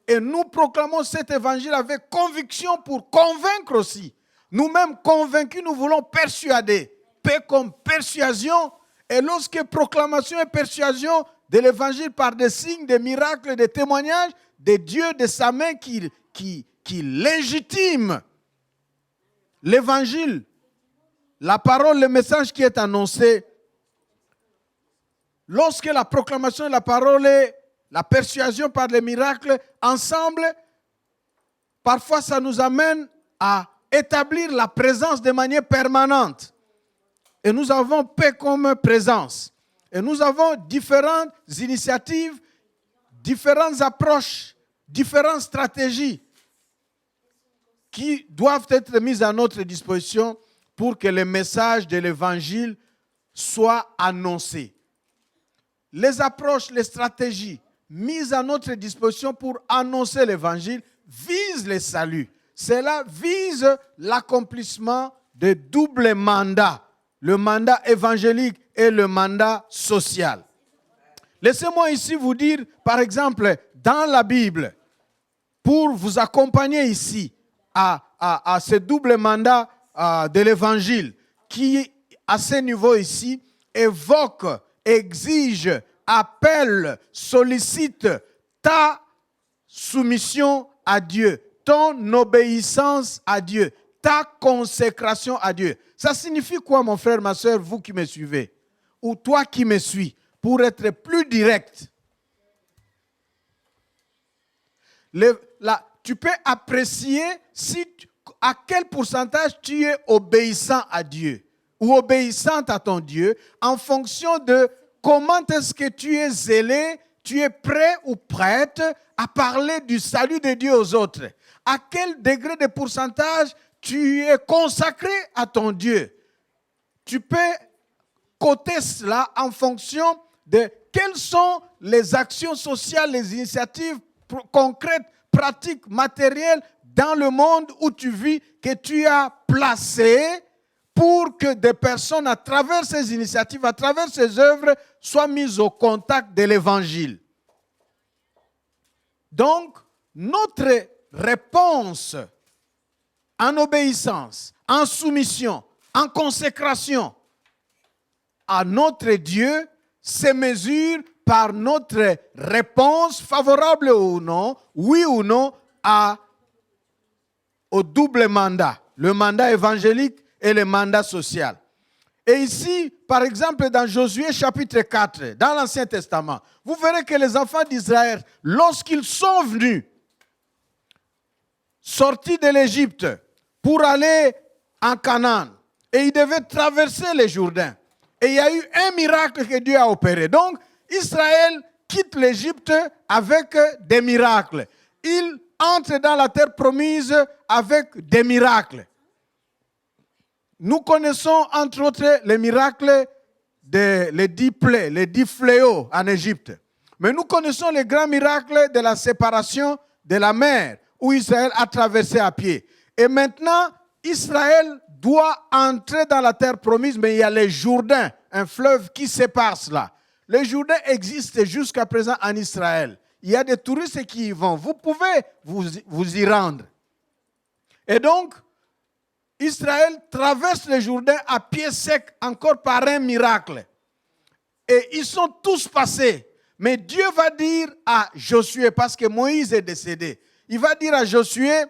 et nous proclamons cet évangile avec conviction pour convaincre aussi. Nous-mêmes convaincus, nous voulons persuader, paix comme persuasion, et lorsque proclamation et persuasion de l'évangile par des signes, des miracles, des témoignages de Dieu, de sa main qui légitime l'évangile, la parole, le message qui est annoncé. Lorsque la proclamation de la parole et la persuasion par les miracles, ensemble, parfois ça nous amène à établir la présence de manière permanente. Et nous avons paix comme présence. Et nous avons différentes initiatives, différentes approches, différentes stratégies qui doivent être mises à notre disposition pour que le message de l'évangile soit annoncé. Les approches, les stratégies mises à notre disposition pour annoncer l'évangile visent le salut. Cela vise l'accomplissement de double mandat, le mandat évangélique et le mandat social. Laissez-moi ici vous dire, par exemple, dans la Bible, pour vous accompagner ici à ce double mandat de l'évangile, qui, à ce niveau ici, évoque, exige, appelle, sollicite ta soumission à Dieu, ton obéissance à Dieu, ta consécration à Dieu. Ça signifie quoi, mon frère, ma soeur, vous qui me suivez, ou toi qui me suis, pour être plus direct? Tu peux apprécier à quel pourcentage tu es obéissant à Dieu ou obéissante à ton Dieu en fonction de comment est-ce que tu es zélé, tu es prêt ou prête à parler du salut de Dieu aux autres. À quel degré de pourcentage tu es consacré à ton Dieu. tu peux coter cela en fonction de quelles sont les actions sociales, les initiatives concrètes, pratiques, matérielles dans le monde où tu vis que tu as placé pour que des personnes, à travers ces initiatives, à travers ces œuvres, soient mises au contact de l'Évangile. Donc, notre réponse en obéissance, en soumission, en consécration à notre Dieu se mesure par notre réponse favorable ou non, oui ou non, au double mandat, le mandat évangélique et le mandat social. Et ici, par exemple, dans Josué chapitre 4, dans l'Ancien Testament, vous verrez que les enfants d'Israël, lorsqu'ils sont venus, sortis de l'Égypte pour aller en Canaan, et ils devaient traverser le Jourdain. Et il y a eu un miracle que Dieu a opéré. Donc, Israël quitte l'Égypte avec des miracles. Il entre dans la terre promise avec des miracles. Nous connaissons entre autres les miracles les 10 plaies, les 10 fléaux en Égypte. Mais nous connaissons les grands miracles de la séparation de la mer, où Israël a traversé à pied. Et maintenant, Israël doit entrer dans la terre promise, mais il y a le Jourdain, un fleuve qui sépare cela. Le Jourdain existe jusqu'à présent en Israël. Il y a des touristes qui y vont. Vous pouvez vous y rendre. Et donc, Israël traverse le Jourdain à pied sec encore par un miracle. Et ils sont tous passés. Mais Dieu va dire à Josué, parce que Moïse est décédé, il va dire à Josué,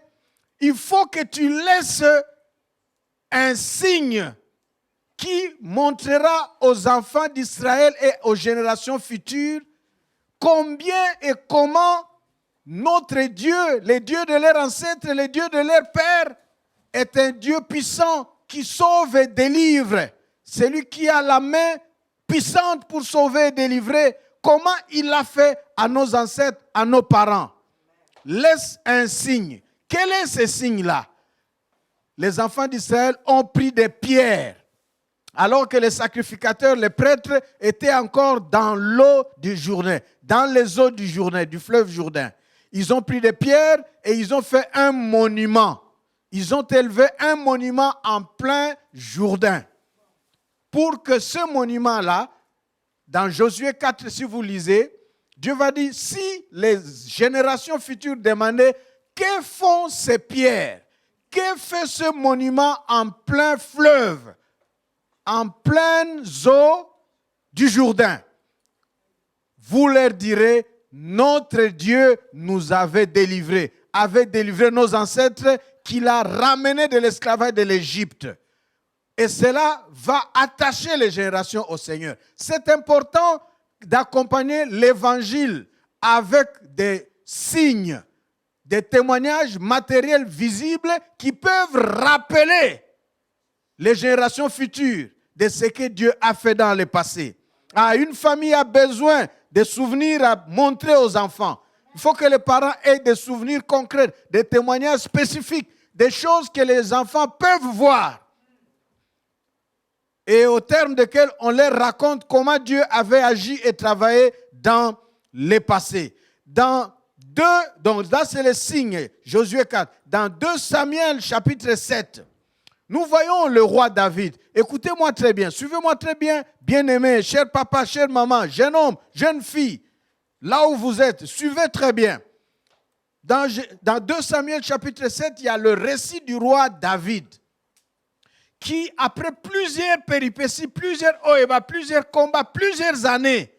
il faut que tu laisses un signe qui montrera aux enfants d'Israël et aux générations futures combien et comment notre Dieu, le Dieu de leurs ancêtres, le Dieu de leurs pères, est un Dieu puissant qui sauve et délivre. Celui qui a la main puissante pour sauver et délivrer. Comment il l'a fait à nos ancêtres, à nos parents. Laisse un signe. Quel est ce signe-là? Les enfants d'Israël ont pris des pierres, alors que les sacrificateurs, les prêtres, étaient encore dans l'eau du Jourdain, dans les eaux du Jourdain, du fleuve Jourdain. Ils ont pris des pierres et ils ont fait un monument. Ils ont élevé un monument en plein Jourdain. Pour que ce monument-là, dans Josué 4, si vous lisez, Dieu va dire, si les générations futures demandaient, que font ces pierres? Que fait ce monument en plein fleuve, en pleine eau du Jourdain? Vous leur direz, notre Dieu nous avait délivré nos ancêtres qu'il a ramenés de l'esclavage de l'Égypte. Et cela va attacher les générations au Seigneur. C'est important d'accompagner l'évangile avec des signes, des témoignages matériels visibles qui peuvent rappeler les générations futures de ce que Dieu a fait dans le passé. Une famille a besoin de souvenirs à montrer aux enfants. Il faut que les parents aient des souvenirs concrets, des témoignages spécifiques, des choses que les enfants peuvent voir. Et au terme desquels on leur raconte comment Dieu avait agi et travaillé dans le passé. Donc là c'est le signe, Josué 4. Dans 2 Samuel chapitre 7, nous voyons le roi David. Écoutez-moi très bien, suivez-moi très bien, bien-aimés, cher papa, chère maman, jeune homme, jeune fille, là où vous êtes, suivez très bien. Dans 2 Samuel chapitre 7, il y a le récit du roi David qui, après plusieurs péripéties, plusieurs hauts et bas, plusieurs combats, plusieurs années,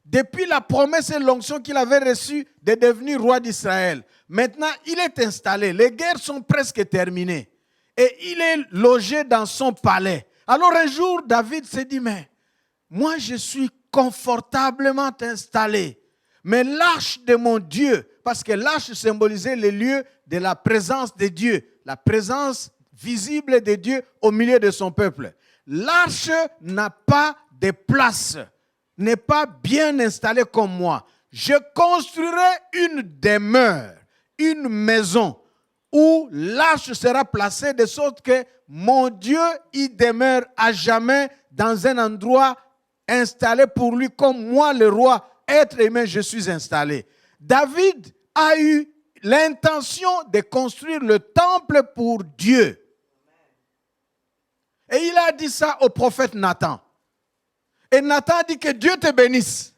depuis la promesse et l'onction qu'il avait reçue de devenir roi d'Israël, maintenant il est installé, les guerres sont presque terminées et il est logé dans son palais. Alors un jour, David s'est dit, mais moi je suis confortablement installé, mais l'arche de mon Dieu, parce que l'arche symbolisait le lieu de la présence de Dieu, la présence visible de Dieu au milieu de son peuple. L'arche n'a pas de place, n'est pas bien installée comme moi. Je construirai une demeure, une maison où l'arche sera placée de sorte que mon Dieu y demeure à jamais dans un endroit installé pour lui comme moi, le roi, être aimé, je suis installé. David a eu l'intention de construire le temple pour Dieu. Et il a dit ça au prophète Nathan. Et Nathan dit que Dieu te bénisse.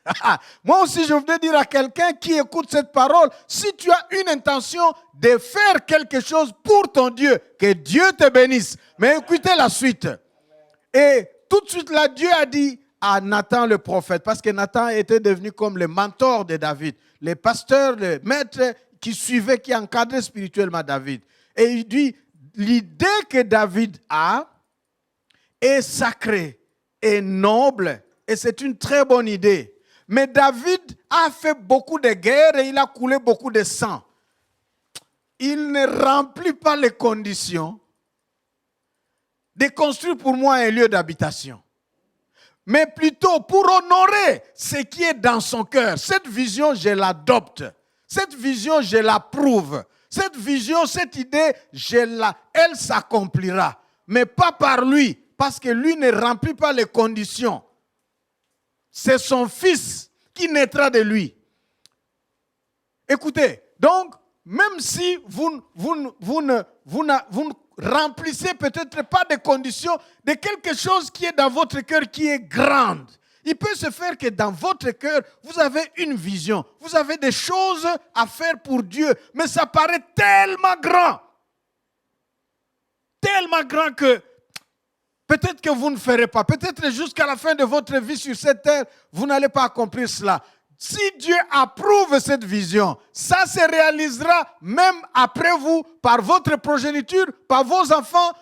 Moi aussi, je voudrais dire à quelqu'un qui écoute cette parole, si tu as une intention de faire quelque chose pour ton Dieu, que Dieu te bénisse. Mais écoutez la suite. Et tout de suite là, Dieu a dit à Nathan le prophète, parce que Nathan était devenu comme le mentor de David, le pasteur, le maître qui suivait, qui encadrait spirituellement David. Et il dit, l'idée que David a est sacrée, est noble, et c'est une très bonne idée. Mais David a fait beaucoup de guerres et il a coulé beaucoup de sang. Il ne remplit pas les conditions de construire pour moi un lieu d'habitation. Mais plutôt pour honorer ce qui est dans son cœur. Cette vision, je l'adopte. Cette vision, je l'approuve. Cette vision, cette idée, elle s'accomplira. Mais pas par lui, parce que lui ne remplit pas les conditions. C'est son fils qui naîtra de lui. Écoutez, donc, même si vous ne remplissez peut-être pas des conditions de quelque chose qui est dans votre cœur qui est grande. Il peut se faire que dans votre cœur, vous avez une vision. Vous avez des choses à faire pour Dieu. Mais ça paraît tellement grand. Tellement grand que peut-être que vous ne ferez pas. Peut-être jusqu'à la fin de votre vie sur cette terre, vous n'allez pas accomplir cela. Si Dieu approuve cette vision, ça se réalisera même après vous, par votre progéniture, par vos enfants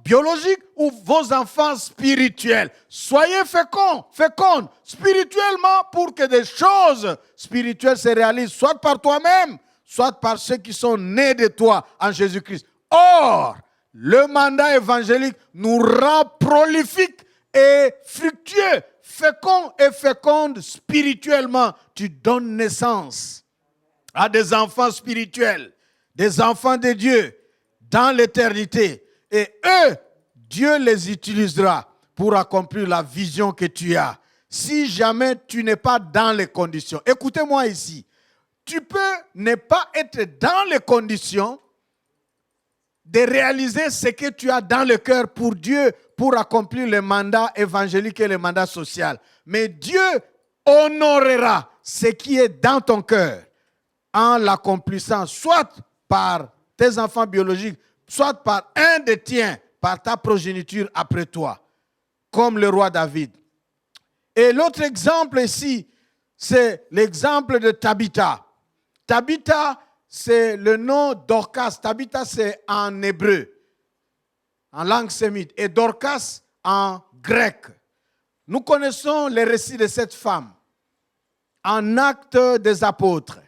biologiques ou vos enfants spirituels. Soyez fécondes spirituellement pour que des choses spirituelles se réalisent, soit par toi-même, soit par ceux qui sont nés de toi en Jésus-Christ. Or, le mandat évangélique nous rend prolifiques et fructueux, féconds et fécondes spirituellement. Tu donnes naissance à des enfants spirituels, des enfants de Dieu dans l'éternité. Et eux, Dieu les utilisera pour accomplir la vision que tu as. Si jamais tu n'es pas dans les conditions, écoutez-moi ici, tu peux ne pas être dans les conditions de réaliser ce que tu as dans le cœur pour Dieu, pour accomplir le mandat évangélique et le mandat social. Mais Dieu honorera ce qui est dans ton cœur en l'accomplissant, soit par tes enfants biologiques, soit par un des tiens, par ta progéniture après toi, comme le roi David. Et l'autre exemple ici, c'est l'exemple de Tabitha. Tabitha, c'est le nom Dorcas. Tabitha, c'est en hébreu, en langue sémite, et Dorcas en grec. Nous connaissons les récits de cette femme en Actes des Apôtres,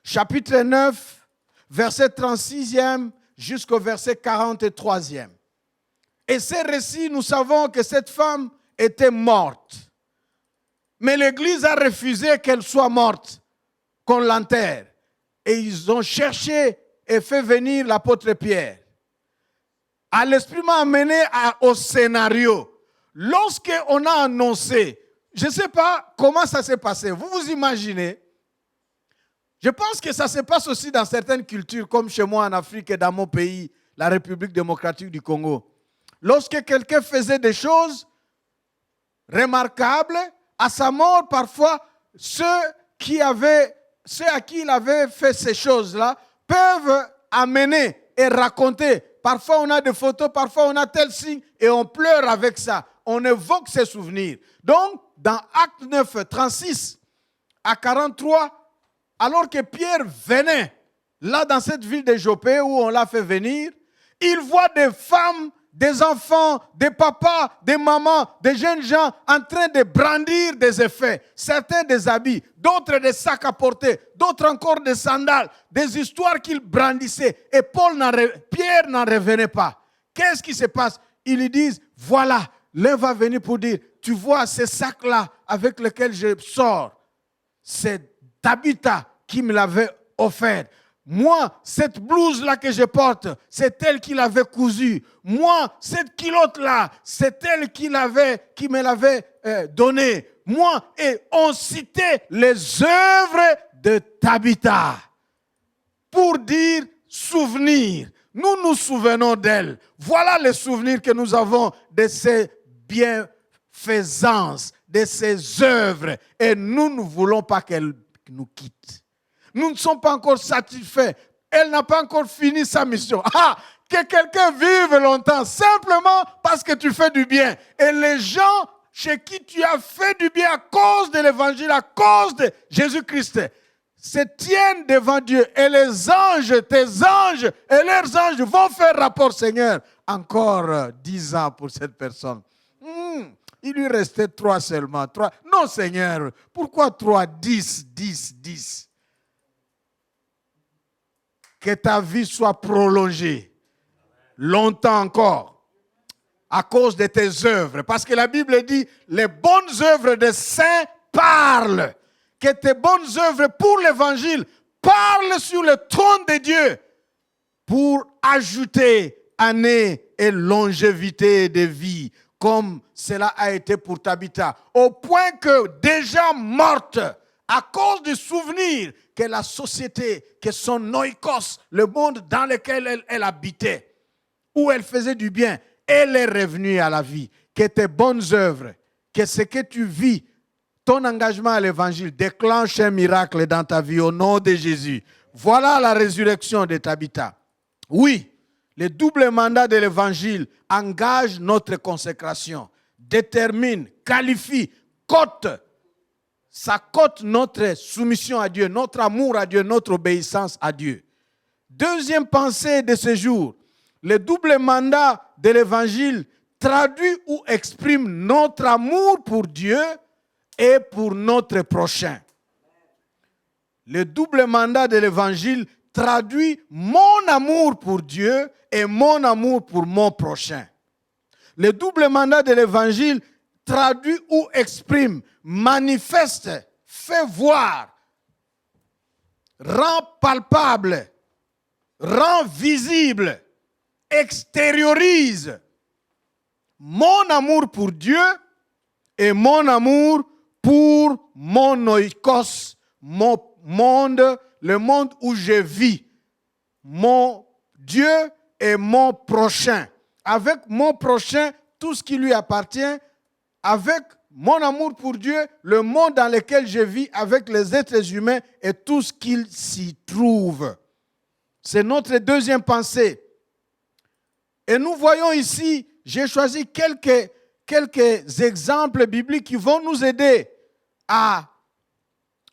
chapitre 9, verset 36e jusqu'au verset 43e. Et ces récits, nous savons que cette femme était morte. Mais l'Église a refusé qu'elle soit morte, qu'on l'enterre. Et ils ont cherché et fait venir l'apôtre Pierre. L'Esprit m'a amené au scénario. Lorsqu'on a annoncé, je ne sais pas comment ça s'est passé. Vous vous imaginez? Je pense que ça se passe aussi dans certaines cultures, comme chez moi en Afrique et dans mon pays, la République démocratique du Congo. Lorsque quelqu'un faisait des choses remarquables, à sa mort, parfois, ceux à qui il avait fait ces choses-là peuvent amener et raconter. Parfois, on a des photos, parfois, on a tel signe et on pleure avec ça. On évoque ces souvenirs. Donc, dans Acte 9, 36 à 43, alors que Pierre venait, là dans cette ville de Jopé où on l'a fait venir, il voit des femmes, des enfants, des papas, des mamans, des jeunes gens en train de brandir des effets. Certains des habits, d'autres des sacs à porter, d'autres encore des sandales, des histoires qu'ils brandissaient. Et Pierre n'en revenait pas. Qu'est-ce qui se passe? Ils lui disent, voilà, l'un va venir pour dire, tu vois ces sacs-là avec lesquels je sors, c'est Tabitha qui me l'avait offert. Moi, cette blouse-là que je porte, c'est elle qui l'avait cousue. Moi, cette culotte-là, c'est elle qui me l'avait donnée. Moi, et on citait les œuvres de Tabitha pour dire souvenir. Nous nous souvenons d'elle. Voilà les souvenirs que nous avons de ses bienfaisances, de ses œuvres. Et nous ne voulons pas qu'elle nous quitte. Nous ne sommes pas encore satisfaits. Elle n'a pas encore fini sa mission. Ah, que quelqu'un vive longtemps simplement parce que tu fais du bien. Et les gens chez qui tu as fait du bien à cause de l'évangile, à cause de Jésus-Christ, se tiennent devant Dieu. Et les anges, tes anges et leurs anges vont faire rapport, Seigneur. Encore 10 ans pour cette personne. Il lui restait 3 seulement. 3. Non, Seigneur, pourquoi 3? 10. Que ta vie soit prolongée longtemps encore à cause de tes œuvres. Parce que la Bible dit, les bonnes œuvres des saints parlent. Que tes bonnes œuvres pour l'évangile parlent sur le trône de Dieu pour ajouter années et longévité de vie, comme cela a été pour Tabitha. Au point que déjà morte, à cause du souvenir que la société, que son oikos, le monde dans lequel elle habitait, où elle faisait du bien, elle est revenue à la vie. Que tes bonnes œuvres, que ce que tu vis, ton engagement à l'évangile déclenche un miracle dans ta vie au nom de Jésus. Voilà la résurrection de Tabitha. Oui, le double mandat de l'évangile engage notre consécration, détermine, qualifie, cote. Ça cote notre soumission à Dieu, notre amour à Dieu, notre obéissance à Dieu. Deuxième pensée de ce jour, le double mandat de l'évangile traduit ou exprime notre amour pour Dieu et pour notre prochain. Le double mandat de l'évangile traduit mon amour pour Dieu et mon amour pour mon prochain. Le double mandat de l'évangile traduit ou exprime, manifeste, fait voir, rend palpable, rend visible, extériorise mon amour pour Dieu et mon amour pour mon oikos, mon monde, le monde où je vis, mon Dieu et mon prochain. Avec mon prochain, tout ce qui lui appartient, avec mon amour pour Dieu, le monde dans lequel je vis, avec les êtres humains et tout ce qu'il s'y trouve. C'est notre deuxième pensée. Et nous voyons ici, j'ai choisi quelques exemples bibliques qui vont nous aider à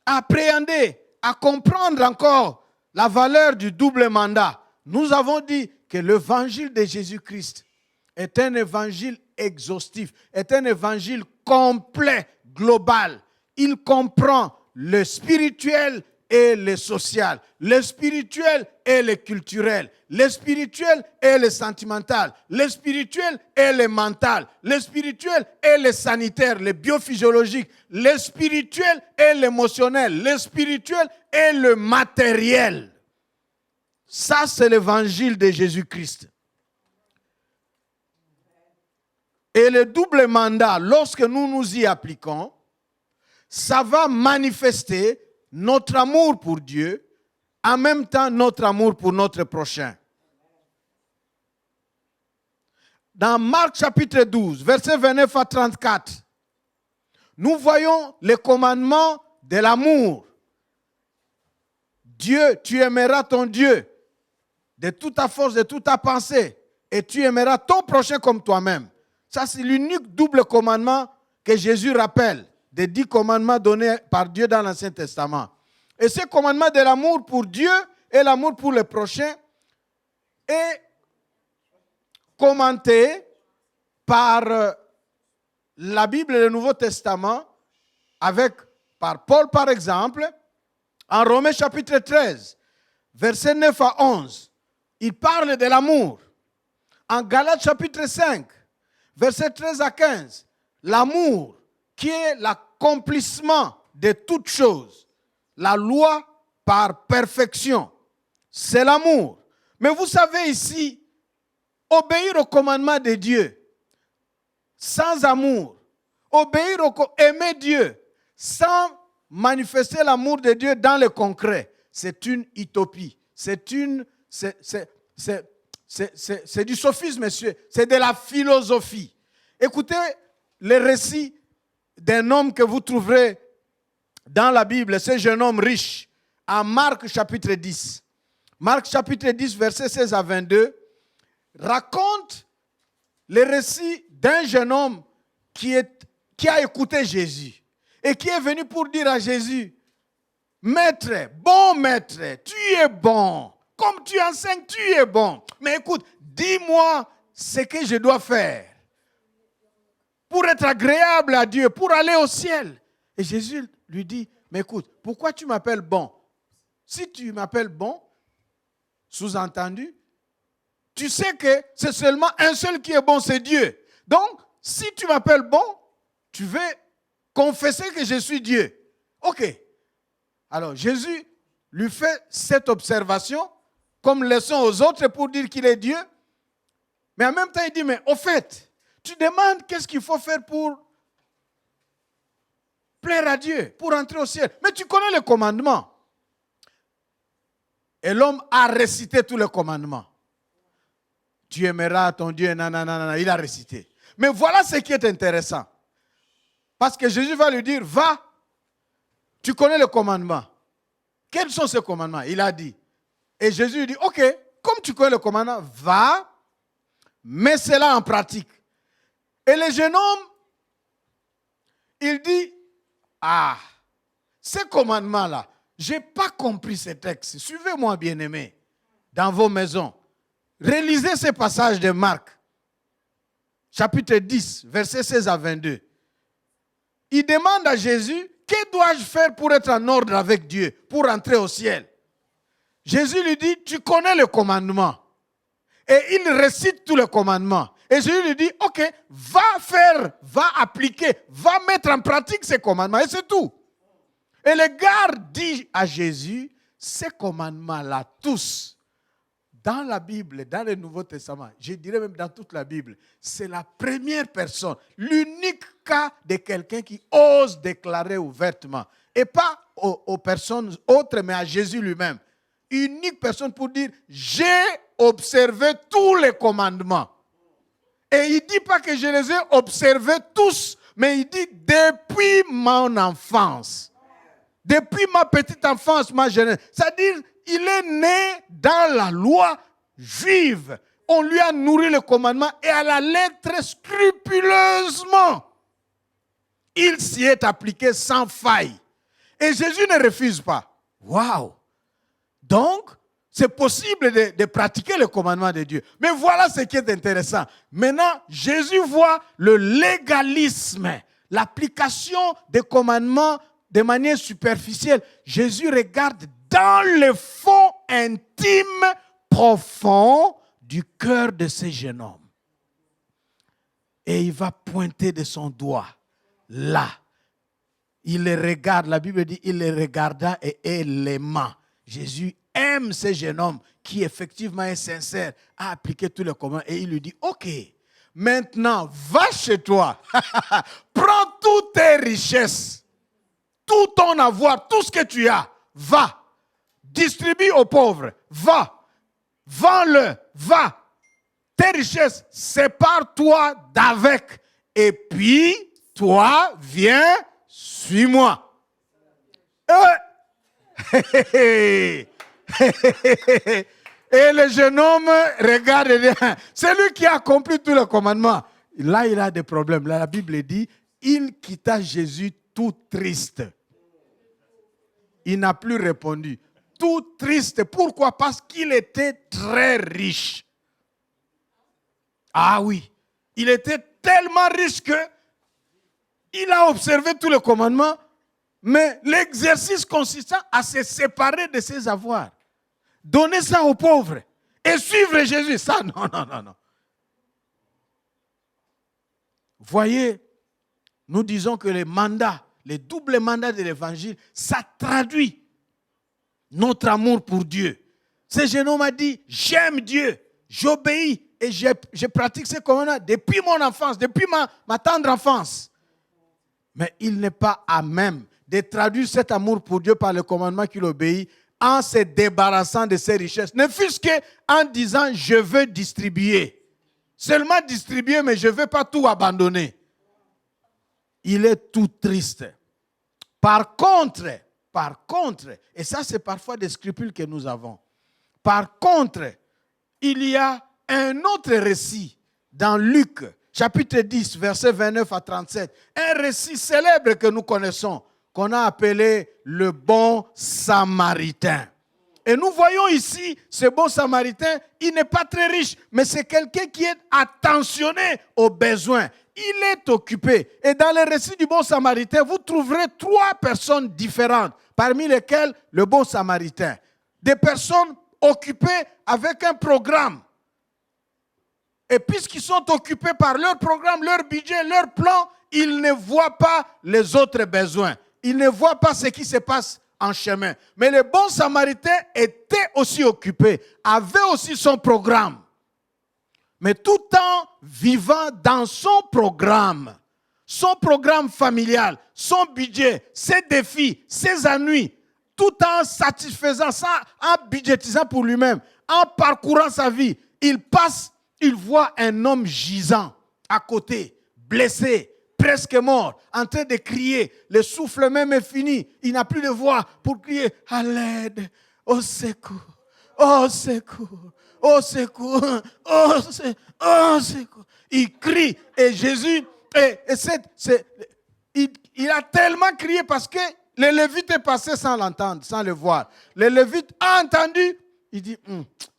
appréhender, à comprendre encore la valeur du double mandat. Nous avons dit que l'évangile de Jésus-Christ est un évangile exhaustif, est un évangile complet, global. Il comprend le spirituel et le social, le spirituel et le culturel, le spirituel et le sentimental, le spirituel et le mental, le spirituel et le sanitaire, le biophysiologique, le spirituel et l'émotionnel, le spirituel et le matériel. Ça, c'est l'évangile de Jésus-Christ. Et le double mandat, lorsque nous nous y appliquons, ça va manifester notre amour pour Dieu, en même temps notre amour pour notre prochain. Dans Marc chapitre 12, versets 29 à 34, nous voyons le commandement de l'amour. Dieu, tu aimeras ton Dieu de toute ta force, de toute ta pensée, et tu aimeras ton prochain comme toi-même. Ça, c'est l'unique double commandement que Jésus rappelle des 10 commandements donnés par Dieu dans l'Ancien Testament. Et ce commandement de l'amour pour Dieu et l'amour pour le prochain est commenté par la Bible et le Nouveau Testament, par Paul par exemple, en Romains chapitre 13, versets 9 à 11. Il parle de l'amour. En Galates chapitre 5, versets 13 à 15, l'amour qui est l'accomplissement de toutes choses, la loi par perfection. c'est l'amour. Mais vous savez ici, obéir au commandement de Dieu sans amour, aimer Dieu sans manifester l'amour de Dieu dans le concret, c'est une utopie. C'est du sophisme, monsieur. C'est de la philosophie. Écoutez le récit d'un homme que vous trouverez dans la Bible, ce jeune homme riche, en Marc chapitre 10. Marc chapitre 10, versets 16 à 22, raconte le récit d'un jeune homme qui a écouté Jésus et qui est venu pour dire à Jésus, Maître, bon maître, tu es bon. Comme tu enseignes, tu es bon. Mais écoute, dis-moi ce que je dois faire pour être agréable à Dieu, pour aller au ciel. Et Jésus lui dit, mais écoute, pourquoi tu m'appelles bon? Si tu m'appelles bon, sous-entendu, tu sais que c'est seulement un seul qui est bon, c'est Dieu. Donc, si tu m'appelles bon, tu veux confesser que je suis Dieu. Ok. Alors, Jésus lui fait cette observation comme leçon aux autres pour dire qu'il est Dieu. Mais en même temps, il dit, mais au fait, tu demandes qu'est-ce qu'il faut faire pour plaire à Dieu, pour entrer au ciel. Mais tu connais le commandement. Et l'homme a récité tous les commandements. Tu aimeras ton Dieu, nanana, il a récité. Mais voilà ce qui est intéressant. Parce que Jésus va lui dire, va, tu connais le commandement. Quels sont ces commandements? Il a dit. Et Jésus lui dit, ok, comme tu connais le commandement, va, mets cela en pratique. Et le jeune homme, il dit, ah, ces commandements-là, je n'ai pas compris ces textes. Suivez-moi, bien-aimés, dans vos maisons. Relisez ces passages de Marc, chapitre 10, versets 16 à 22. Il demande à Jésus, que dois-je faire pour être en ordre avec Dieu, pour entrer au ciel? Jésus lui dit, tu connais le commandement. Et il récite tous les commandements. Et Jésus lui dit, ok, va appliquer, va mettre en pratique ces commandements. Et c'est tout. Et le gars dit à Jésus, ces commandements-là, tous, dans la Bible, dans le Nouveau Testament, je dirais même dans toute la Bible, c'est la première personne, l'unique cas de quelqu'un qui ose déclarer ouvertement, et pas aux personnes autres, mais à Jésus lui-même. Unique personne pour dire, j'ai observé tous les commandements. Et il ne dit pas que je les ai observés tous, mais il dit depuis mon enfance. Depuis ma petite enfance, ma jeunesse. C'est-à-dire, il est né dans la loi juive. On lui a nourri le commandement et à la lettre scrupuleusement. Il s'y est appliqué sans faille. Et Jésus ne refuse pas. Waouh! Donc, c'est possible de pratiquer le commandement de Dieu. Mais voilà ce qui est intéressant. Maintenant, Jésus voit le légalisme, l'application des commandements de manière superficielle. Jésus regarde dans le fond intime, profond du cœur de ce jeune homme. Et il va pointer de son doigt là. Il le regarde, la Bible dit, il le regarda et l'aima. Jésus aime ce jeune homme qui effectivement est sincère, a appliqué tous les commandements et il lui dit, ok, maintenant va chez toi, prends toutes tes richesses, tout ton avoir, tout ce que tu as, va, distribue aux pauvres, va, vends-le, va, tes richesses, sépare-toi d'avec et puis toi viens, suis-moi. Et le jeune homme regarde et dit, c'est lui qui a accompli tous les commandements. Là, il a des problèmes. Là, la Bible dit, il quitta Jésus tout triste. Il n'a plus répondu. Tout triste. Pourquoi? Parce qu'il était très riche. Ah oui. Il était tellement riche que il a observé tous les commandements. Mais l'exercice consistant à se séparer de ses avoirs. Donner ça aux pauvres. Et suivre Jésus. Ça, non. Voyez, nous disons que les mandats, les doubles mandats de l'évangile, ça traduit notre amour pour Dieu. Ce jeune homme a dit, j'aime Dieu, j'obéis et je pratique ces commandements depuis mon enfance, depuis ma tendre enfance. Mais il n'est pas à même de traduire cet amour pour Dieu par le commandement qu'il obéit en se débarrassant de ses richesses. Ne fût-ce qu'en disant, je veux distribuer. Seulement distribuer, mais je ne veux pas tout abandonner. Il est tout triste. Par contre, et ça c'est parfois des scrupules que nous avons. Par contre, il y a un autre récit dans Luc, chapitre 10, versets 29 à 37. Un récit célèbre que nous connaissons, qu'on a appelé le bon samaritain. Et nous voyons ici, ce bon samaritain, il n'est pas très riche, mais c'est quelqu'un qui est attentionné aux besoins. Il est occupé. Et dans le récit du bon samaritain, vous trouverez 3 personnes différentes, parmi lesquelles le bon samaritain. Des personnes occupées avec un programme. Et puisqu'ils sont occupés par leur programme, leur budget, leur plan, ils ne voient pas les autres besoins. Ils ne voient pas ce qui se passe en chemin. Mais le bon samaritain était aussi occupé, avait aussi son programme. Mais tout en vivant dans son programme familial, son budget, ses défis, ses ennuis, tout en satisfaisant ça, en budgétisant pour lui-même, en parcourant sa vie, il voit un homme gisant à côté, blessé, presque mort, en train de crier. Le souffle même est fini. Il n'a plus de voix pour crier à l'aide, au secours, au secours, au secours, au secours. Il crie et Jésus, il a tellement crié parce que le Lévite est passé sans l'entendre, sans le voir. Le Lévite a entendu, il dit,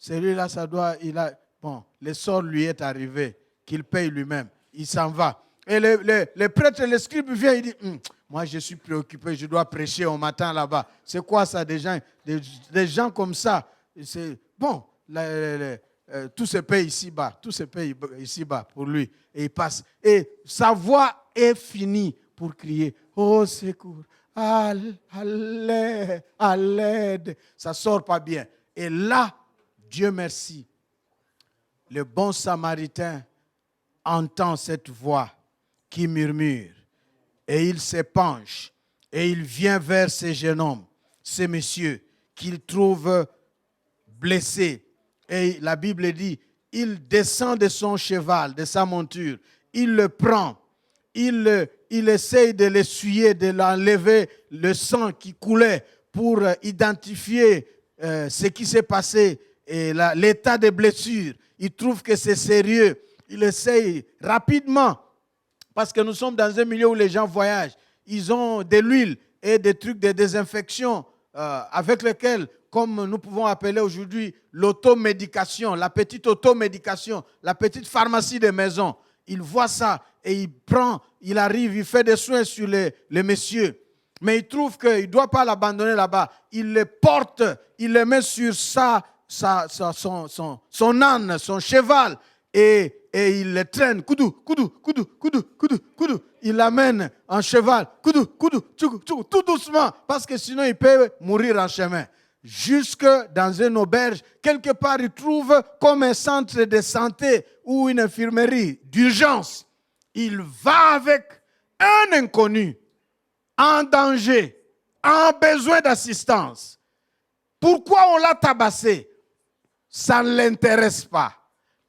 celui-là, le sort lui est arrivé, qu'il paye lui-même. Il s'en va. Et le prêtre et le scribe viennent, il dit, moi je suis préoccupé, je dois prêcher au matin là-bas. C'est quoi ça, des gens comme ça? C'est bon, tout se paye ici-bas, tout se paye ici-bas pour lui. Et il passe. Et sa voix est finie pour crier, oh secours, à l'aide. Ça ne sort pas bien. Et là, Dieu merci, le bon samaritain entend cette voix qui murmure et il se penche et il vient vers ce jeune homme, ce monsieur qu'il trouve blessé. Et la Bible dit, il descend de son cheval, de sa monture, il le prend, il essaye de l'essuyer, de l'enlever le sang qui coulait pour identifier ce qui s'est passé et l'état de blessure. Il trouve que c'est sérieux. Il essaye rapidement, parce que nous sommes dans un milieu où les gens voyagent. Ils ont de l'huile et des trucs de désinfection avec lesquels, comme nous pouvons appeler aujourd'hui l'automédication, la petite automédication, la petite pharmacie de maison. Il voit ça et il arrive, il fait des soins sur les messieurs. Mais il trouve qu'il ne doit pas l'abandonner là-bas. Il le porte, il le met sur son âne, son cheval, et il le traîne. Koudou, koudou, koudou, koudou, koudou, koudou. Il l'amène en cheval. Koudou, koudou, tchougou, tchougou, tout doucement, parce que sinon il peut mourir en chemin. Jusque dans une auberge, quelque part, il trouve comme un centre de santé ou une infirmerie d'urgence. Il va avec un inconnu en danger, en besoin d'assistance. Pourquoi on l'a tabassé? Ça ne l'intéresse pas.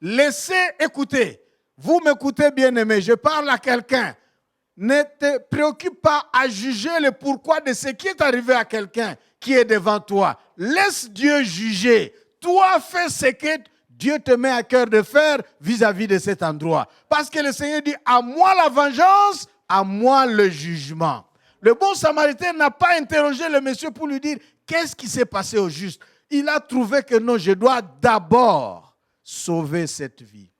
Laissez écouter. Vous m'écoutez, bien-aimé, je parle à quelqu'un. Ne te préoccupe pas à juger le pourquoi de ce qui est arrivé à quelqu'un qui est devant toi. Laisse Dieu juger. Toi, fais ce que Dieu te met à cœur de faire vis-à-vis de cet endroit. Parce que le Seigneur dit, à moi la vengeance, à moi le jugement. Le bon samaritain n'a pas interrogé le monsieur pour lui dire, qu'est-ce qui s'est passé au juste? Il a trouvé que non, je dois d'abord sauver cette vie.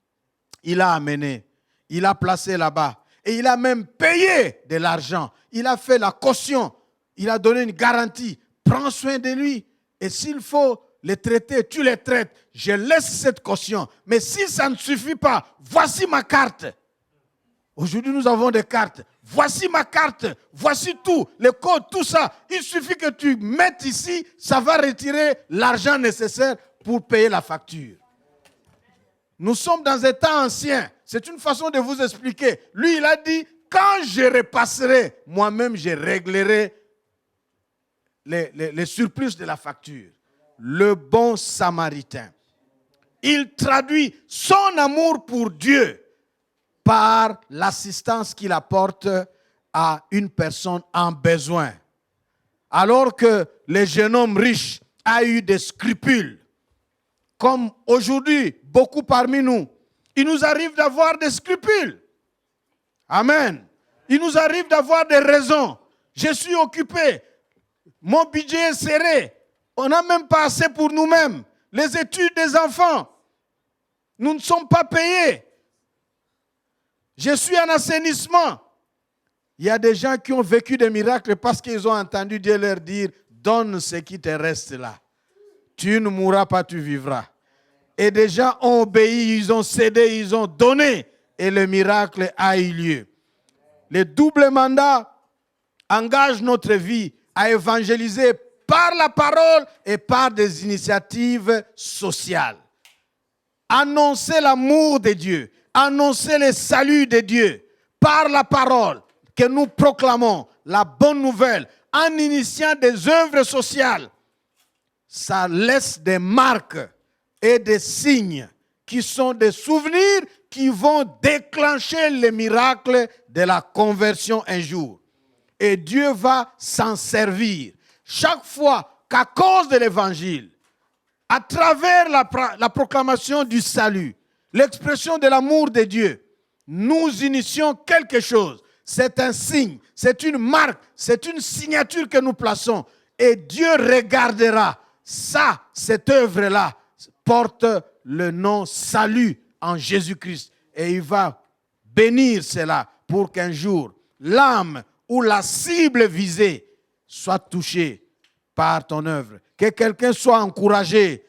Il a amené, il a placé là-bas et il a même payé de l'argent. Il a fait la caution, il a donné une garantie. Prends soin de lui et s'il faut les traiter, tu les traites. Je laisse cette caution. Mais si ça ne suffit pas, voici ma carte. Aujourd'hui, nous avons des cartes. Voici ma carte. Voici tout, les codes, tout ça. Il suffit que tu mettes ici, ça va retirer l'argent nécessaire pour payer la facture. Nous sommes dans un temps ancien. C'est une façon de vous expliquer. Lui, il a dit, quand je repasserai, moi-même, je réglerai les surplus de la facture. Le bon samaritain. Il traduit son amour pour Dieu par l'assistance qu'il apporte à une personne en besoin. Alors que le jeune homme riche a eu des scrupules, comme aujourd'hui, beaucoup parmi nous, il nous arrive d'avoir des scrupules. Amen. Il nous arrive d'avoir des raisons. Je suis occupé. Mon budget est serré. On n'a même pas assez pour nous-mêmes. Les études des enfants, nous ne sommes pas payés. Je suis en assainissement. Il y a des gens qui ont vécu des miracles parce qu'ils ont entendu Dieu leur dire, donne ce qui te reste là. Tu ne mourras pas, tu vivras. Et des gens ont obéi, ils ont cédé, ils ont donné. Et le miracle a eu lieu. Le double mandat engage notre vie à évangéliser par la parole et par des initiatives sociales. Annoncer l'amour de Dieu, annoncer le salut de Dieu par la parole que nous proclamons, la bonne nouvelle, en initiant des œuvres sociales. Ça laisse des marques et des signes qui sont des souvenirs qui vont déclencher les miracles de la conversion un jour. Et Dieu va s'en servir. Chaque fois qu'à cause de l'évangile, à travers la proclamation du salut, l'expression de l'amour de Dieu, nous initions quelque chose. C'est un signe, c'est une marque, c'est une signature que nous plaçons. Et Dieu regardera ça, cette œuvre-là, porte le nom salut en Jésus-Christ. Et il va bénir cela pour qu'un jour, l'âme ou la cible visée soit touchée par ton œuvre. Que quelqu'un soit encouragé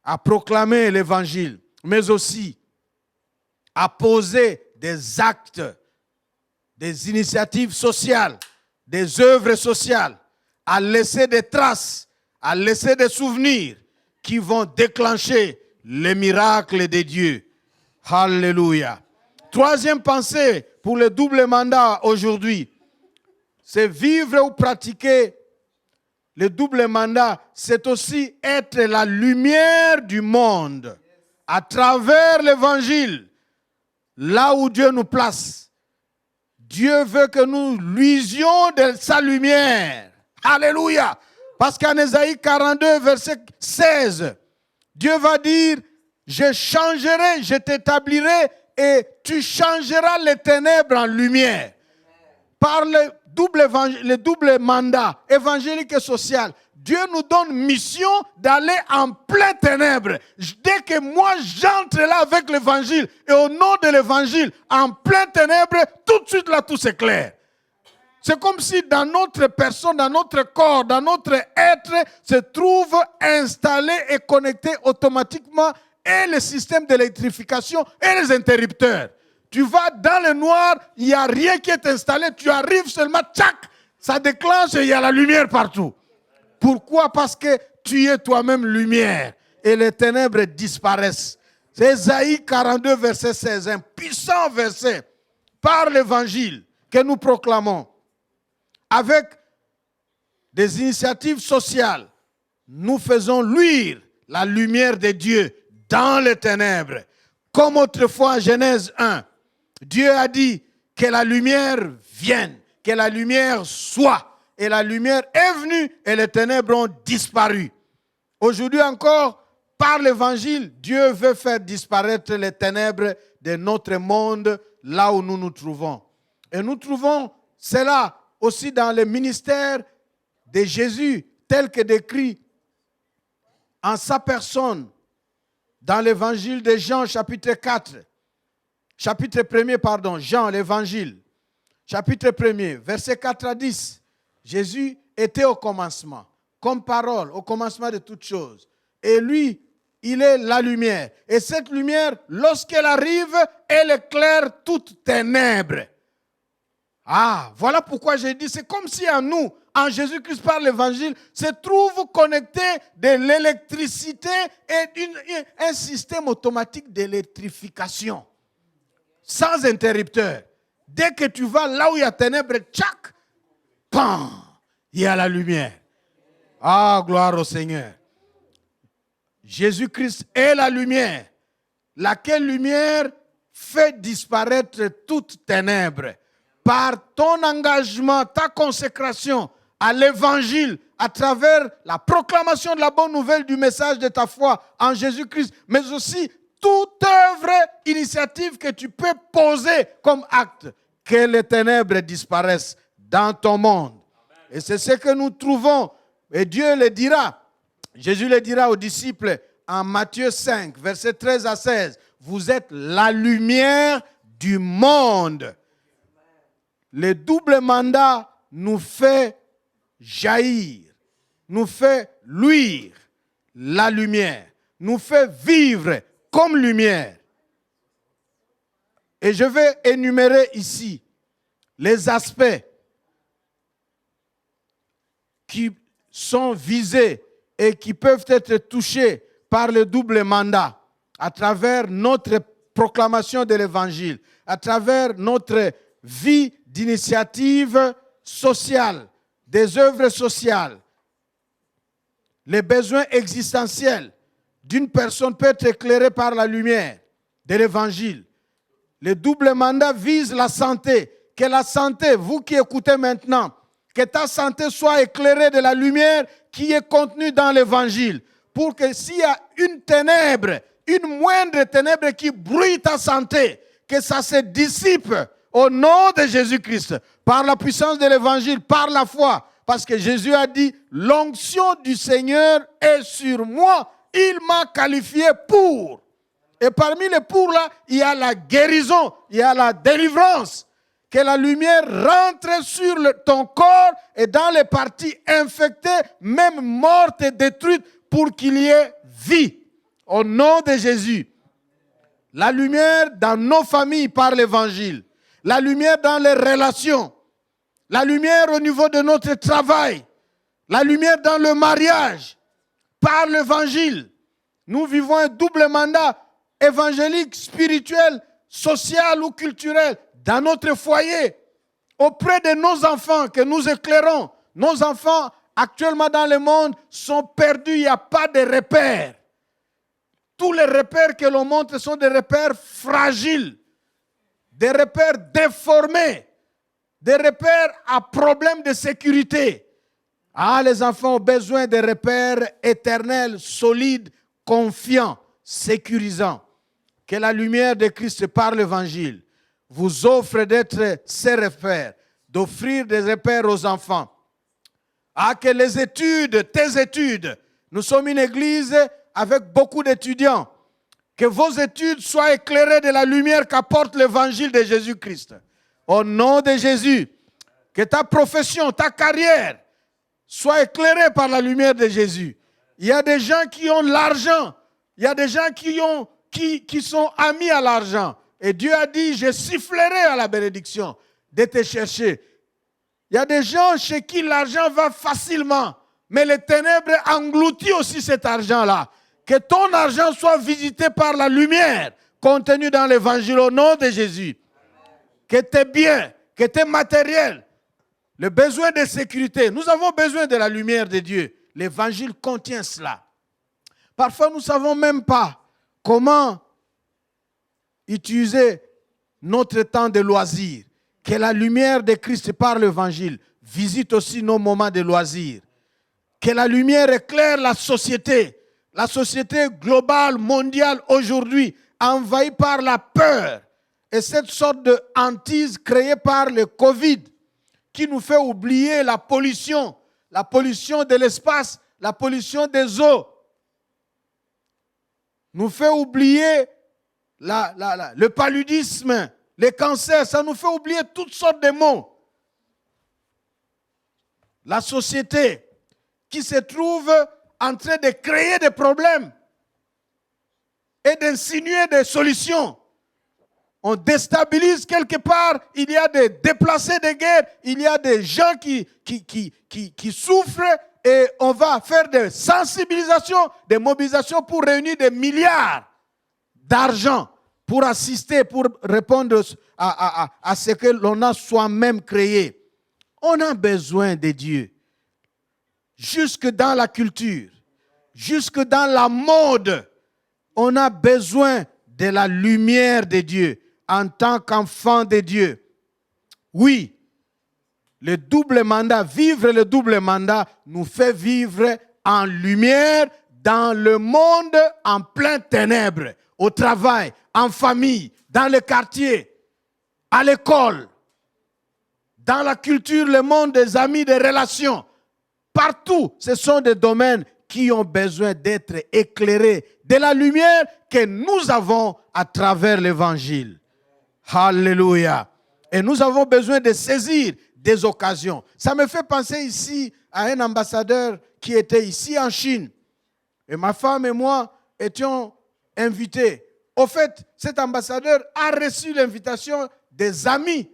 à proclamer l'évangile, mais aussi à poser des actes, des initiatives sociales, des œuvres sociales, à laisser des traces, à laisser des souvenirs qui vont déclencher les miracles de Dieu. Alléluia. Troisième pensée pour le double mandat aujourd'hui, c'est vivre ou pratiquer le double mandat, c'est aussi être la lumière du monde à travers l'évangile, là où Dieu nous place. Dieu veut que nous luisions de sa lumière. Alléluia. Parce qu'en Ésaïe 42, verset 16, Dieu va dire, je changerai, je t'établirai et tu changeras les ténèbres en lumière. Par le double mandat évangélique et social, Dieu nous donne mission d'aller en plein ténèbres. Dès que moi j'entre là avec l'évangile et au nom de l'évangile, en plein ténèbres, tout de suite là tout s'éclaire. C'est comme si dans notre personne, dans notre corps, dans notre être, se trouve installé et connecté automatiquement et le système d'électrification et les interrupteurs. Tu vas dans le noir, il n'y a rien qui est installé, tu arrives seulement, tchac, ça déclenche et il y a la lumière partout. Pourquoi? Parce que tu es toi-même lumière et les ténèbres disparaissent. C'est Ésaïe 42, verset 16, un puissant verset par l'évangile que nous proclamons. Avec des initiatives sociales, nous faisons luire la lumière de Dieu dans les ténèbres. Comme autrefois en Genèse 1, Dieu a dit que la lumière vienne, que la lumière soit. Et la lumière est venue et les ténèbres ont disparu. Aujourd'hui encore, par l'évangile, Dieu veut faire disparaître les ténèbres de notre monde là où nous nous trouvons. Et nous trouvons cela aussi dans le ministère de Jésus, tel que décrit en sa personne dans l'évangile de Jean, chapitre 1, Jean, l'évangile, chapitre 1, verset 4 à 10. Jésus était au commencement, comme parole, au commencement de toutes choses. Et lui, il est la lumière. Et cette lumière, lorsqu'elle arrive, elle éclaire toute ténèbre. Ah, voilà pourquoi j'ai dit, c'est comme si en nous, en Jésus-Christ par l'évangile se trouve connecté de l'électricité et un système automatique d'électrification. Sans interrupteur. Dès que tu vas là où il y a ténèbres, tchac, pam, il y a la lumière. Ah, gloire au Seigneur. Jésus-Christ est la lumière. Laquelle lumière fait disparaître toute ténèbre. Par ton engagement, ta consécration à l'évangile, à travers la proclamation de la bonne nouvelle du message de ta foi en Jésus-Christ, mais aussi toute œuvre, initiative que tu peux poser comme acte, que les ténèbres disparaissent dans ton monde. Et c'est ce que nous trouvons. Et Dieu le dira. Jésus le dira aux disciples en Matthieu 5, versets 13 à 16. Vous êtes la lumière du monde. Le double mandat nous fait jaillir, nous fait luire la lumière, nous fait vivre comme lumière. Et je vais énumérer ici les aspects qui sont visés et qui peuvent être touchés par le double mandat à travers notre proclamation de l'Évangile, à travers notre vie d'initiative sociale, des œuvres sociales. Les besoins existentiels d'une personne peuvent être éclairés par la lumière de l'Évangile. Le double mandat vise la santé. Que la santé, vous qui écoutez maintenant, que ta santé soit éclairée de la lumière qui est contenue dans l'Évangile. Pour que s'il y a une ténèbre, une moindre ténèbre qui brouille ta santé, que ça se dissipe au nom de Jésus-Christ, par la puissance de l'Évangile, par la foi. Parce que Jésus a dit, l'onction du Seigneur est sur moi, il m'a qualifié pour. Et parmi les pour là, il y a la guérison, il y a la délivrance. Que la lumière rentre sur ton corps et dans les parties infectées, même mortes et détruites, pour qu'il y ait vie. Au nom de Jésus. La lumière dans nos familles par l'Évangile. La lumière dans les relations. La lumière au niveau de notre travail. La lumière dans le mariage. Par l'Évangile. Nous vivons un double mandat évangélique, spirituel, social ou culturel dans notre foyer, auprès de nos enfants que nous éclairons. Nos enfants actuellement dans le monde sont perdus, il n'y a pas de repères. Tous les repères que l'on montre sont des repères fragiles, des repères déformés, des repères à problème de sécurité. Ah, les enfants ont besoin de repères éternels, solides, confiants, sécurisants. Que la lumière de Christ par l'Évangile vous offre d'être ces repères, d'offrir des repères aux enfants. Ah, que les études, tes études, nous sommes une église avec beaucoup d'étudiants, que vos études soient éclairées de la lumière qu'apporte l'Évangile de Jésus-Christ. Au nom de Jésus, que ta profession, ta carrière soit éclairée par la lumière de Jésus. Il y a des gens qui ont l'argent, il y a des gens qui sont amis à l'argent. Et Dieu a dit, je sifflerai à la bénédiction de te chercher. Il y a des gens chez qui l'argent va facilement, mais les ténèbres engloutissent aussi cet argent-là. Que ton argent soit visité par la lumière contenue dans l'Évangile au nom de Jésus. Que tes biens, que tes matériels, le besoin de sécurité. Nous avons besoin de la lumière de Dieu. L'Évangile contient cela. Parfois, nous ne savons même pas comment utiliser notre temps de loisir. Que la lumière de Christ par l'Évangile visite aussi nos moments de loisir. Que la lumière éclaire la société globale, mondiale aujourd'hui, envahie par la peur. Et cette sorte de hantise créée par le Covid qui nous fait oublier la pollution de l'espace, la pollution des eaux, nous fait oublier le paludisme, les cancers, ça nous fait oublier toutes sortes de maux. La société qui se trouve en train de créer des problèmes et d'insinuer des solutions. on déstabilise quelque part, il y a des déplacés de guerre, il y a des gens qui souffrent et on va faire des sensibilisations, des mobilisations pour réunir des milliards d'argent pour assister, pour répondre à ce que l'on a soi-même créé. On a besoin de Dieu. Jusque dans la culture, jusque dans la mode, on a besoin de la lumière de Dieu en tant qu'enfant de Dieu. Oui, le double mandat, vivre le double mandat nous fait vivre en lumière dans le monde en plein ténèbres, au travail, en famille, dans le quartier, à l'école, dans la culture, le monde des amis, des relations. Partout, ce sont des domaines qui ont besoin d'être éclairés de la lumière que nous avons à travers l'Évangile. Alléluia. Et nous avons besoin de saisir des occasions. Ça me fait penser ici à un ambassadeur qui était ici en Chine. Et ma femme et moi étions invités. Au fait, cet ambassadeur a reçu l'invitation des amis.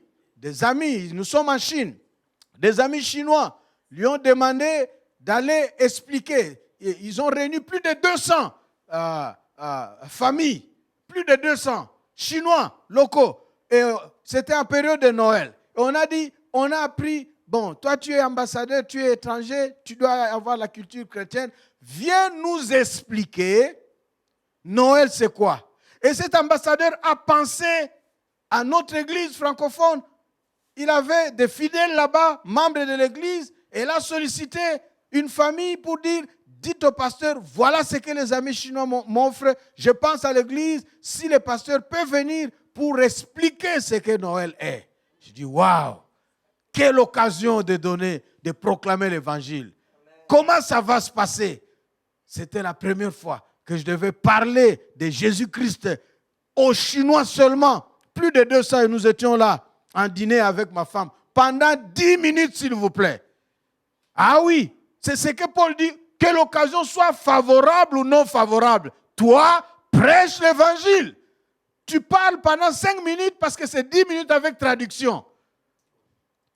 Nous sommes en Chine. Des amis chinois lui ont demandé d'aller expliquer. Ils ont réuni plus de 200 familles, plus de 200 Chinois locaux. Et c'était en période de Noël. Et on a appris, bon, toi tu es ambassadeur, tu es étranger, tu dois avoir la culture chrétienne. Viens nous expliquer Noël c'est quoi. Et cet ambassadeur a pensé à notre église francophone. Il avait des fidèles là-bas, membres de l'église, et il a sollicité une famille pour dire, dites au pasteur, voilà ce que les amis chinois m'offrent. Je pense à l'église, si le pasteur peut venir pour expliquer ce que Noël est. Je dis, waouh, quelle occasion de donner, de proclamer l'évangile. Comment ça va se passer? C'était la première fois que je devais parler de Jésus-Christ aux Chinois seulement. Plus de 200 et nous étions là en dîner avec ma femme. Pendant 10 minutes, s'il vous plaît. Ah oui, c'est ce que Paul dit, que l'occasion soit favorable ou non favorable. Toi, prêche l'évangile. Tu parles pendant 5 minutes parce que c'est 10 minutes avec traduction.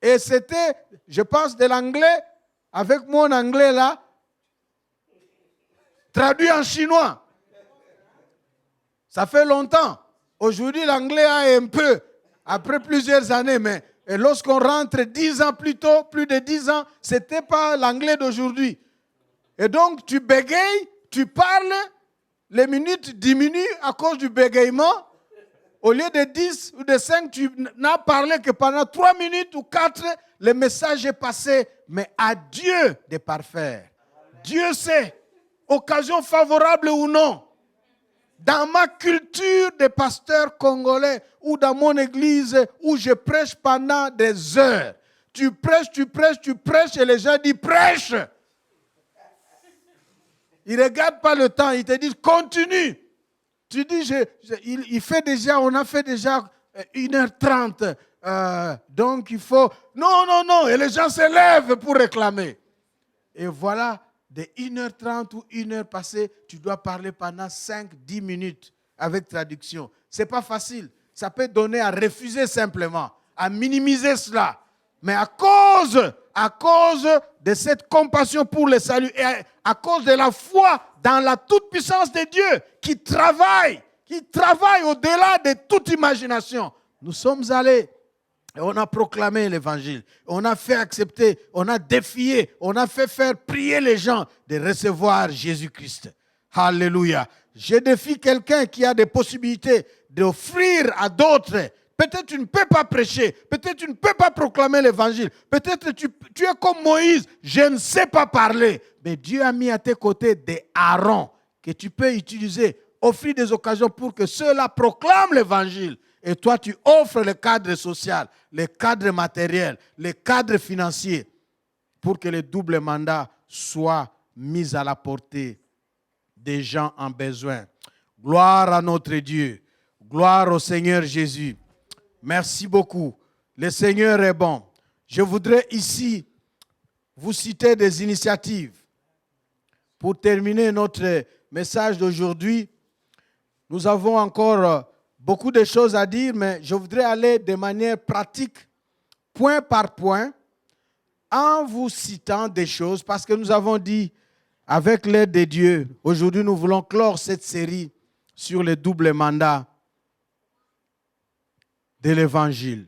Et c'était, je pense, de l'anglais, avec mon anglais là, traduit en chinois. Ça fait longtemps. Aujourd'hui, l'anglais a un peu, après plusieurs années, mais lorsqu'on rentre 10 ans plus tôt, plus de 10 ans, ce n'était pas l'anglais d'aujourd'hui. Et donc, tu bégayes, tu parles, les minutes diminuent à cause du bégayement. Au lieu de 10 ou de 5, tu n'as parlé que pendant 3 minutes ou 4, le message est passé. Mais à Dieu de parfaire. Dieu sait, occasion favorable ou non. Dans ma culture de pasteur congolais ou dans mon église où je prêche pendant des heures, tu prêches et les gens disent prêche. Ils ne regardent pas le temps, ils te disent continue. Tu dis, on a fait déjà 1h30, donc il faut... Non, et les gens se lèvent pour réclamer. Et voilà, de 1h30 ou 1 heure passée, tu dois parler pendant 5-10 minutes avec traduction. Ce n'est pas facile. Ça peut donner à refuser simplement, à minimiser cela. Mais à cause de cette compassion pour le salut et à cause de la foi dans la toute-puissance de Dieu qui travaille au-delà de toute imagination, nous sommes allés et on a proclamé l'évangile, on a fait accepter, on a défié, on a fait faire prier les gens de recevoir Jésus-Christ. Alléluia. Je défie quelqu'un qui a des possibilités d'offrir à d'autres. Peut-être tu ne peux pas prêcher, peut-être tu ne peux pas proclamer l'évangile, peut-être tu es comme Moïse, je ne sais pas parler. Mais Dieu a mis à tes côtés des Aaron que tu peux utiliser, offrir des occasions pour que ceux-là proclament l'évangile. Et toi, tu offres le cadre social, le cadre matériel, le cadre financier pour que le double mandat soit mis à la portée des gens en besoin. Gloire à notre Dieu. Gloire au Seigneur Jésus. Merci beaucoup. Le Seigneur est bon. Je voudrais ici vous citer des initiatives. Pour terminer notre message d'aujourd'hui, nous avons encore beaucoup de choses à dire, mais je voudrais aller de manière pratique, point par point, en vous citant des choses, parce que nous avons dit, avec l'aide de Dieu, aujourd'hui nous voulons clore cette série sur le double mandat de l'Évangile.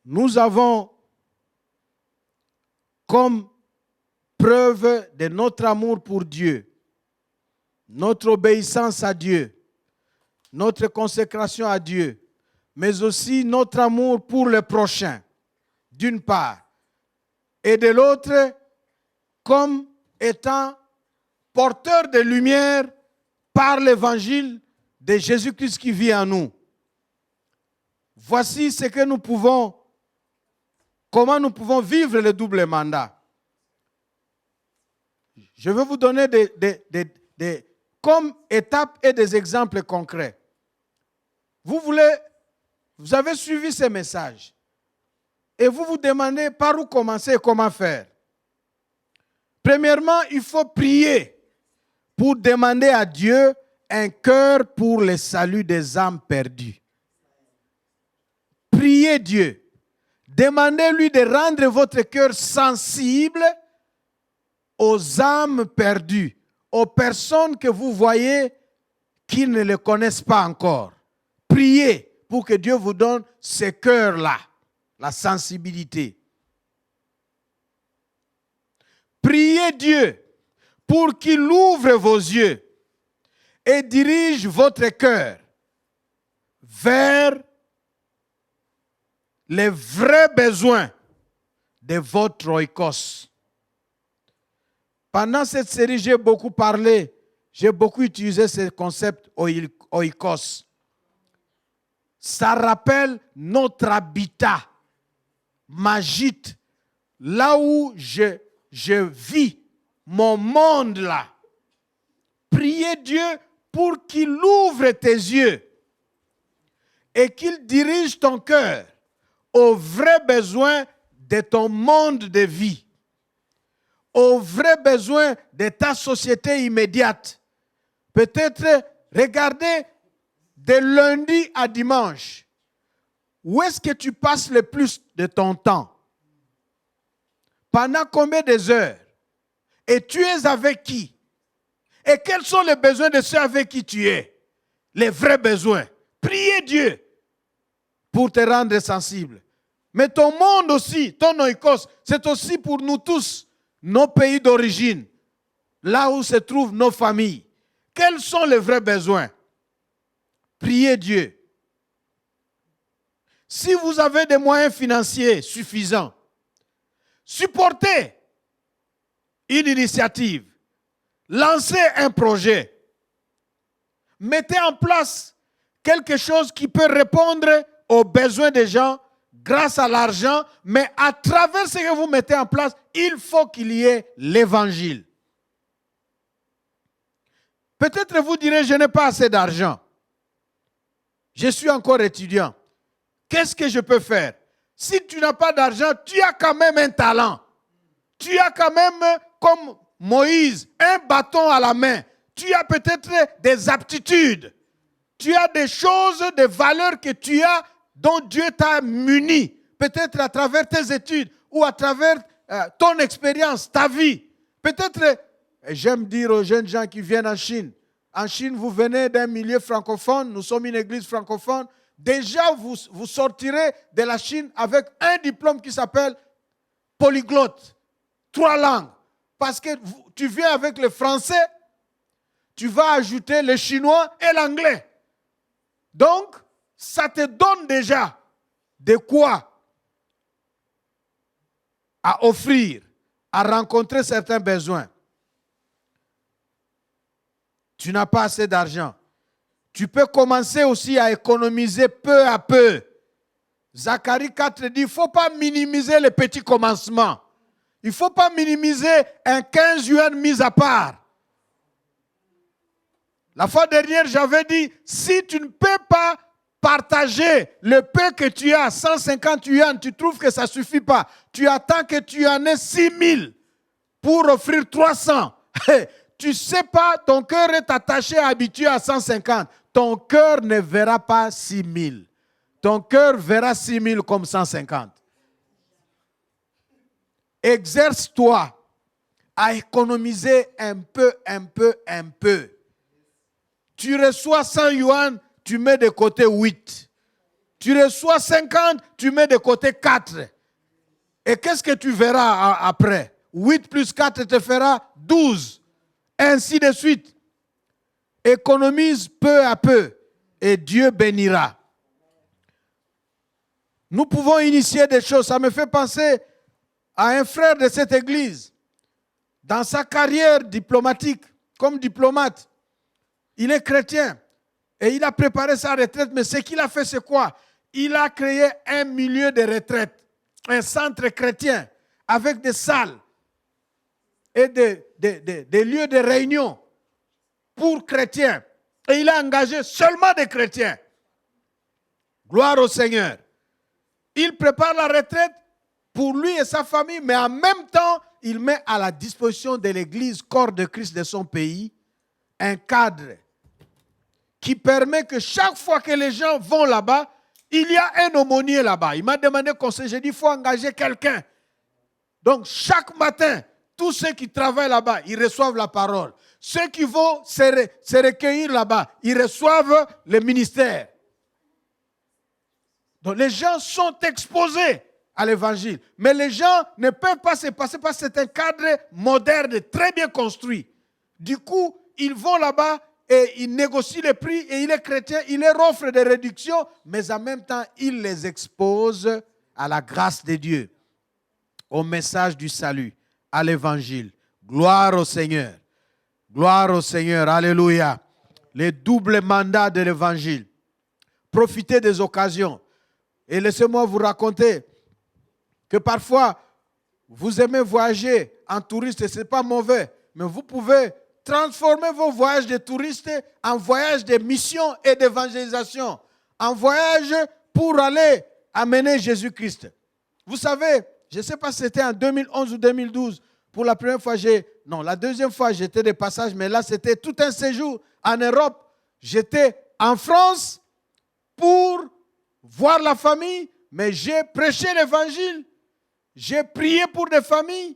Nous avons comme preuve de notre amour pour Dieu, notre obéissance à Dieu, notre consécration à Dieu, mais aussi notre amour pour le prochain, d'une part, et de l'autre, comme étant porteur de lumière par l'évangile de Jésus-Christ qui vit en nous. Voici ce que nous pouvons, comment nous pouvons vivre le double mandat. Je vais vous donner comme étapes et des exemples concrets. Vous avez suivi ces messages et vous vous demandez par où commencer et comment faire. Premièrement, il faut prier pour demander à Dieu un cœur pour le salut des âmes perdues. Priez Dieu. Demandez-lui de rendre votre cœur sensible aux âmes perdues, aux personnes que vous voyez qui ne le connaissent pas encore. Priez pour que Dieu vous donne ce cœur-là, la sensibilité. Priez Dieu pour qu'il ouvre vos yeux et dirige votre cœur vers les vrais besoins de votre oikos. Pendant cette série, j'ai beaucoup parlé, j'ai beaucoup utilisé ce concept oikos. Ça rappelle notre habitat, ma gîte, là où je vis, mon monde là. Priez Dieu pour qu'il ouvre tes yeux et qu'il dirige ton cœur aux vrais besoins de ton monde de vie, aux vrais besoins de ta société immédiate. Peut-être regardez de lundi à dimanche, où est-ce que tu passes le plus de ton temps? Pendant combien de heures? Et tu es avec qui? Et quels sont les besoins de ceux avec qui tu es? Les vrais besoins. Priez Dieu pour te rendre sensible. Mais ton monde aussi, ton oikos, c'est aussi pour nous tous, nos pays d'origine, là où se trouvent nos familles. Quels sont les vrais besoins? Priez Dieu. Si vous avez des moyens financiers suffisants, supportez une initiative, lancez un projet, mettez en place quelque chose qui peut répondre aux besoins des gens grâce à l'argent, mais à travers ce que vous mettez en place, il faut qu'il y ait l'évangile. Peut-être vous direz, je n'ai pas assez d'argent. Je suis encore étudiant. Qu'est-ce que je peux faire? Si tu n'as pas d'argent, tu as quand même un talent. Tu as quand même, comme Moïse, un bâton à la main. Tu as peut-être des aptitudes. Tu as des choses, des valeurs que tu as dont Dieu t'a muni. Peut-être à travers tes études ou à travers ton expérience, ta vie. Peut-être, j'aime dire aux jeunes gens qui viennent en Chine, vous venez d'un milieu francophone, nous sommes une église francophone, déjà vous sortirez de la Chine avec un diplôme qui s'appelle polyglotte, 3 langues. Parce que tu viens avec le français, tu vas ajouter le chinois et l'anglais. Donc, ça te donne déjà de quoi à offrir, à rencontrer certains besoins. Tu n'as pas assez d'argent. Tu peux commencer aussi à économiser peu à peu. Zacharie 4 dit, il ne faut pas minimiser les petits commencements. Il ne faut pas minimiser un 15 yuan mis à part. La fois dernière, j'avais dit, si tu ne peux pas partager le peu que tu as, 150 yuan, tu trouves que ça ne suffit pas. Tu attends que tu en aies 6 000 pour offrir 300. tu ne sais pas, ton cœur est attaché, habitué à 150. Ton cœur ne verra pas 6 000. Ton cœur verra 6 000 comme 150. Exerce-toi à économiser un peu. Tu reçois 100 yuan, tu mets de côté 8. Tu reçois 50, tu mets de côté 4. Et qu'est-ce que tu verras après? 8 plus 4 te fera 12. Ainsi de suite. Économise peu à peu et Dieu bénira. Nous pouvons initier des choses. Ça me fait penser à un frère de cette église. Dans sa carrière diplomatique, comme diplomate, il est chrétien et il a préparé sa retraite. Mais ce qu'il a fait, c'est quoi? Il a créé un milieu de retraite, un centre chrétien avec des salles et des lieux de réunion pour chrétiens. Et il a engagé seulement des chrétiens. Gloire au Seigneur. Il prépare la retraite pour lui et sa famille, mais en même temps, il met à la disposition de l'Église, corps de Christ de son pays, un cadre qui permet que chaque fois que les gens vont là-bas, il y a un aumônier là-bas. Il m'a demandé conseil, j'ai dit, il faut engager quelqu'un. Donc, chaque matin, tous ceux qui travaillent là-bas, ils reçoivent la parole. Ceux qui vont se recueillir là-bas, ils reçoivent le ministère. Donc, les gens sont exposés à l'évangile. Mais les gens ne peuvent pas se passer parce que c'est un cadre moderne, très bien construit. Du coup, ils vont là-bas et ils négocient les prix et il est chrétien, il leur offre des réductions, mais en même temps, il les expose à la grâce de Dieu, au message du salut, à l'évangile. Gloire au Seigneur. Gloire au Seigneur. Alléluia. Les doubles mandats de l'évangile. Profitez des occasions. Et laissez-moi vous raconter que parfois, vous aimez voyager en touriste et ce n'est pas mauvais, mais vous pouvez transformer vos voyages de touristes en voyages de mission et d'évangélisation, en voyage pour aller amener Jésus-Christ. Vous savez, je ne sais pas si c'était en 2011 ou 2012, pour la première fois, la deuxième fois, j'étais de passage, mais là, c'était tout un séjour en Europe. J'étais en France pour voir la famille, mais j'ai prêché l'évangile. J'ai prié pour des familles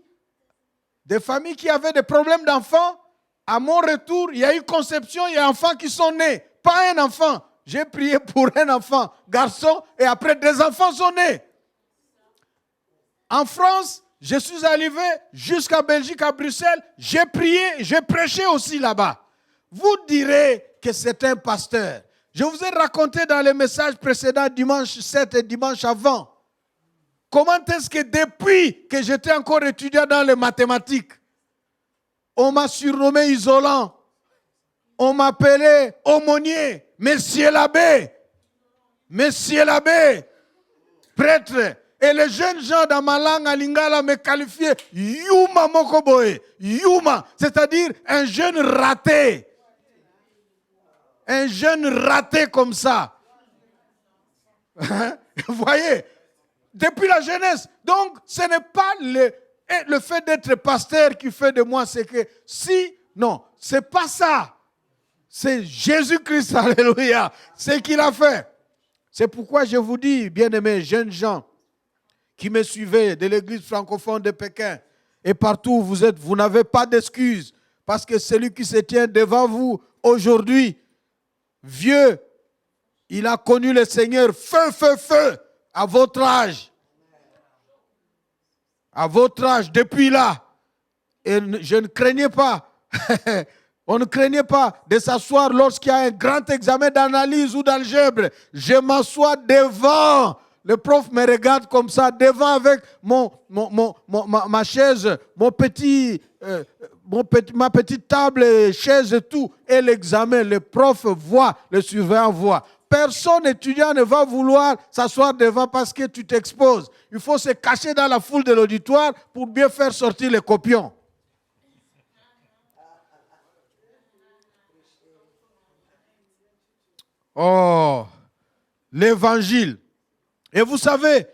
qui avaient des problèmes d'enfants. À mon retour, il y a eu conception, il y a des enfants qui sont nés. Pas un enfant. J'ai prié pour un enfant, garçon, et après des enfants sont nés. En France, je suis arrivé jusqu'à Belgique, à Bruxelles. J'ai prié, j'ai prêché aussi là-bas. Vous direz que c'est un pasteur. Je vous ai raconté dans les messages précédents, dimanche 7 et dimanche avant, comment est-ce que depuis que j'étais encore étudiant dans les mathématiques, on m'a surnommé isolant, on m'appelait aumônier, Monsieur l'abbé, prêtre. Et les jeunes gens dans ma langue à Lingala me qualifiaient Yuma Mokoboe, Yuma, c'est-à-dire un jeune raté. Un jeune raté comme ça. Vous voyez, depuis la jeunesse. Donc, ce n'est pas le fait d'être pasteur qui fait de moi ce que... Non, ce n'est pas ça. C'est Jésus-Christ, alléluia. C'est ce qu'il a fait. C'est pourquoi je vous dis, bien-aimés jeunes gens qui me suivez de l'église francophone de Pékin et partout où vous êtes, vous n'avez pas d'excuses parce que celui qui se tient devant vous aujourd'hui, vieux, il a connu le Seigneur feu à votre âge. À votre âge, depuis là. Et je ne craignais pas. On ne craignait pas de s'asseoir lorsqu'il y a un grand examen d'analyse ou d'algèbre. Je m'assois devant. Le prof me regarde comme ça, devant avec ma chaise, ma petite table, chaise et tout. Et l'examen, le prof voit, le surveillant voit. Personne étudiant ne va vouloir s'asseoir devant parce que tu t'exposes. Il faut se cacher dans la foule de l'auditoire pour bien faire sortir les copions. Oh, l'évangile. Et vous savez,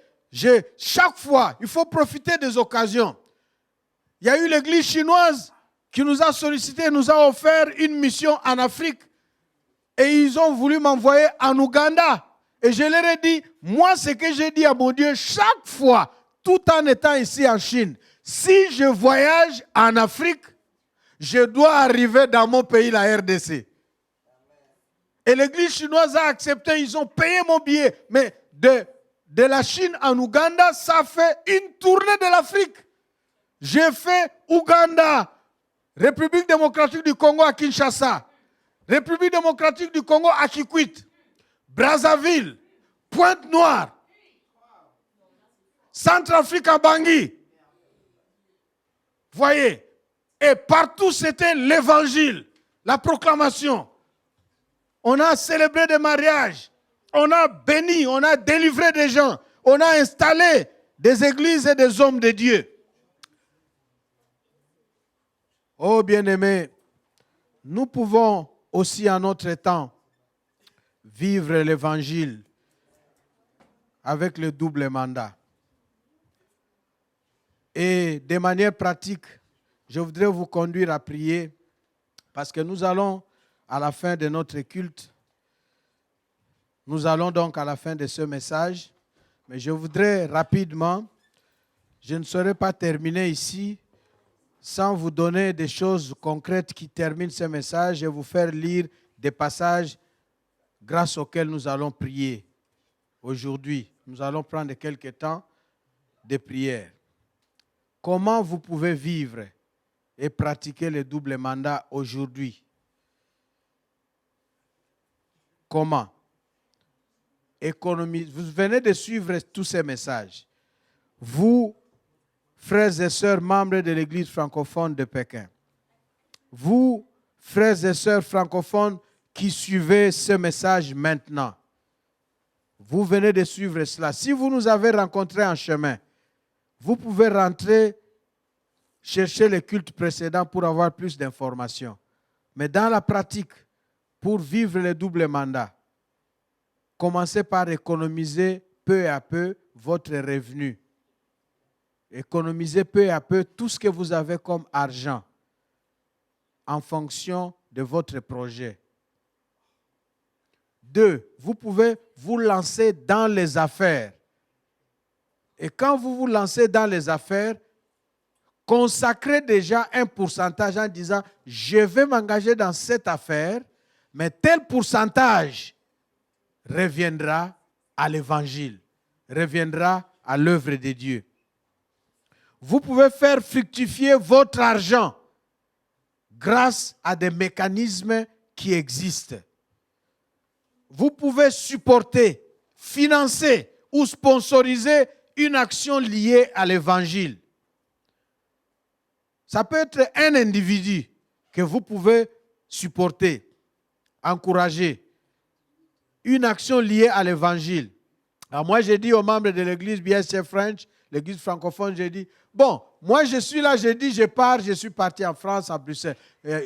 chaque fois, il faut profiter des occasions. Il y a eu l'église chinoise qui nous a sollicité, nous a offert une mission en Afrique. Et ils ont voulu m'envoyer en Ouganda. Et je leur ai dit, moi, ce que j'ai dit à mon Dieu, chaque fois, tout en étant ici en Chine, si je voyage en Afrique, je dois arriver dans mon pays, la RDC. Et l'église chinoise a accepté, ils ont payé mon billet. Mais de la Chine en Ouganda, ça fait une tournée de l'Afrique. J'ai fait Ouganda, République démocratique du Congo à Kinshasa, République démocratique du Congo à Kikwit, Brazzaville, Pointe-Noire, Centrafrique à Bangui. Voyez, et partout c'était l'évangile, la proclamation. On a célébré des mariages, on a béni, on a délivré des gens, on a installé des églises et des hommes de Dieu. Oh bien-aimés, nous pouvons aussi en notre temps vivre l'évangile avec le double mandat. Et de manière pratique, je voudrais vous conduire à prier parce que nous allons à la fin de notre culte. Nous allons donc à la fin de ce message. Mais je voudrais rapidement, je ne saurais pas terminer ici sans vous donner des choses concrètes qui terminent ce message et vous faire lire des passages grâce auxquels nous allons prier aujourd'hui. Nous allons prendre quelques temps de prière. Comment vous pouvez vivre et pratiquer le double mandat aujourd'hui? Comment? Économiser. Vous venez de suivre tous ces messages. Vous, frères et sœurs membres de l'Église francophone de Pékin, vous, frères et sœurs francophones qui suivez ce message maintenant, vous venez de suivre cela. Si vous nous avez rencontrés en chemin, vous pouvez rentrer, chercher les cultes précédents pour avoir plus d'informations. Mais dans la pratique, pour vivre le double mandat, commencez par économiser peu à peu votre revenu. Économisez peu à peu tout ce que vous avez comme argent en fonction de votre projet. 2, vous pouvez vous lancer dans les affaires. Et quand vous vous lancez dans les affaires, consacrez déjà un pourcentage en disant « Je vais m'engager dans cette affaire, mais tel pourcentage reviendra à l'évangile, reviendra à l'œuvre de Dieu. » Vous pouvez faire fructifier votre argent grâce à des mécanismes qui existent. Vous pouvez supporter, financer ou sponsoriser une action liée à l'évangile. Ça peut être un individu que vous pouvez supporter, encourager. Une action liée à l'évangile. Alors moi, j'ai dit aux membres de l'église BSF French, l'église francophone, j'ai dit, bon, moi je suis là, j'ai dit, je pars, je suis parti en France, à Bruxelles,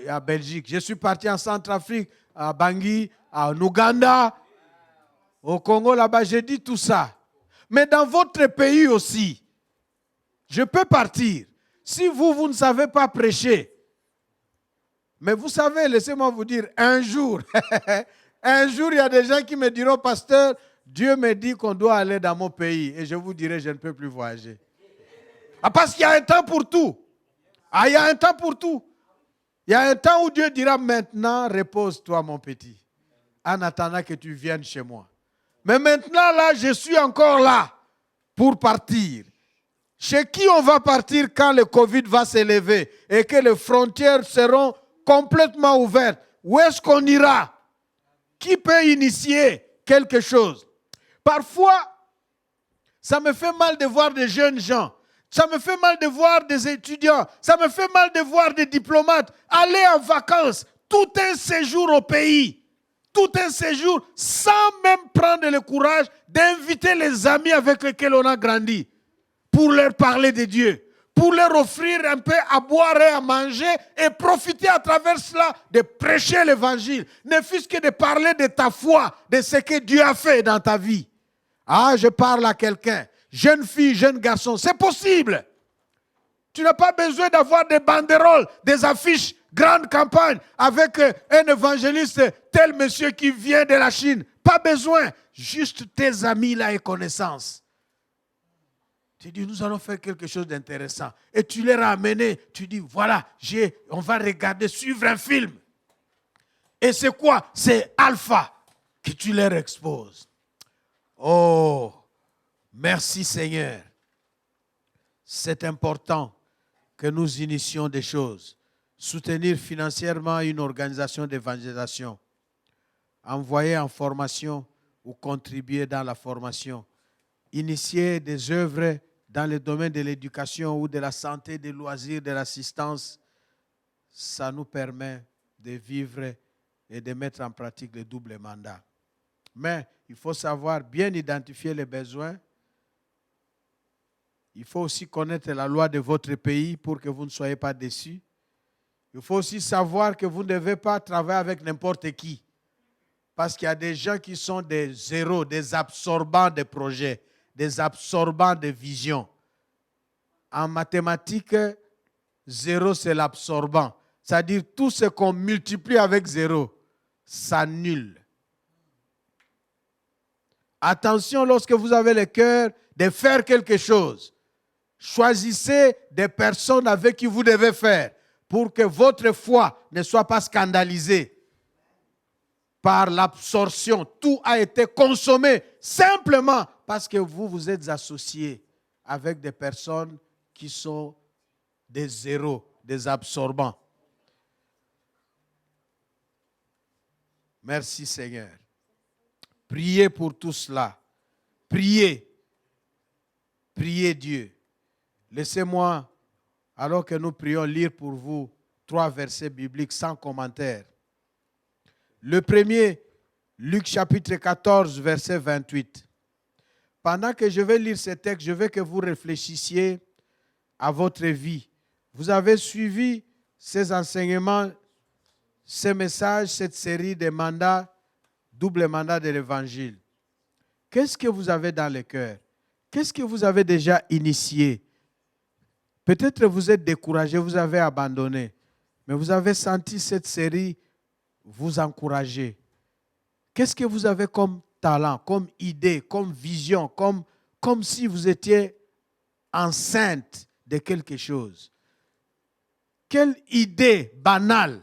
à Belgique. Je suis parti en Centrafrique, à Bangui, en Ouganda, au Congo là-bas, j'ai dit tout ça. Mais dans votre pays aussi, je peux partir. Si vous ne savez pas prêcher, mais vous savez, laissez-moi vous dire, un jour, il y a des gens qui me diront, pasteur, Dieu me dit qu'on doit aller dans mon pays. Et je vous dirai, je ne peux plus voyager. Ah, parce qu'il y a un temps pour tout. Ah, il y a un temps pour tout. Il y a un temps où Dieu dira, maintenant, repose-toi, mon petit, en attendant que tu viennes chez moi. Mais maintenant, là, je suis encore là pour partir. Chez qui on va partir quand le Covid va s'élever et que les frontières seront complètement ouvertes? Où est-ce qu'on ira? Qui peut initier quelque chose? Parfois, ça me fait mal de voir des jeunes gens. Ça me fait mal de voir des étudiants. Ça me fait mal de voir des diplomates aller en vacances, tout un séjour au pays. Tout un séjour sans même prendre le courage d'inviter les amis avec lesquels on a grandi pour leur parler de Dieu, pour leur offrir un peu à boire et à manger et profiter à travers cela de prêcher l'évangile, ne fût-ce que de parler de ta foi, de ce que Dieu a fait dans ta vie. Ah, je parle à quelqu'un, jeune fille, jeune garçon, c'est possible. Tu n'as pas besoin d'avoir des banderoles, des affiches, grande campagne avec un évangéliste, tel monsieur qui vient de la Chine. Pas besoin. Juste tes amis là et connaissances. Tu dis, nous allons faire quelque chose d'intéressant. Et tu les as amenés. Tu dis, voilà, on va regarder, suivre un film. Et c'est quoi? C'est Alpha que tu leur exposes. Oh, merci Seigneur. C'est important que nous initions des choses. Soutenir financièrement une organisation d'évangélisation. Envoyer en formation ou contribuer dans la formation. Initier des œuvres dans le domaine de l'éducation ou de la santé, des loisirs, de l'assistance. Ça nous permet de vivre et de mettre en pratique le double mandat. Mais il faut savoir bien identifier les besoins. Il faut aussi connaître la loi de votre pays pour que vous ne soyez pas déçus. Il faut aussi savoir que vous ne devez pas travailler avec n'importe qui. Parce qu'il y a des gens qui sont des zéros, des absorbants de projets, des absorbants de vision. En mathématiques, zéro, c'est l'absorbant. C'est-à-dire tout ce qu'on multiplie avec zéro s'annule. Attention lorsque vous avez le cœur de faire quelque chose. Choisissez des personnes avec qui vous devez faire pour que votre foi ne soit pas scandalisée par l'absorption. Tout a été consommé simplement parce que vous vous êtes associés avec des personnes qui sont des zéros, des absorbants. Merci Seigneur. Priez pour tout cela. Priez. Priez Dieu. Laissez-moi, alors que nous prions, lire pour vous 3 versets bibliques sans commentaire. Le premier, Luc chapitre 14, verset 28. Pendant que je vais lire ce texte, je veux que vous réfléchissiez à votre vie. Vous avez suivi ces enseignements, ces messages, cette série de mandats, double mandat de l'évangile. Qu'est-ce que vous avez dans le cœur? Qu'est-ce que vous avez déjà initié? Peut-être vous êtes découragé, vous avez abandonné, mais vous avez senti cette série vous encourager. Qu'est-ce que vous avez comme talent, comme idée, comme vision, comme si vous étiez enceinte de quelque chose? Quelle idée banale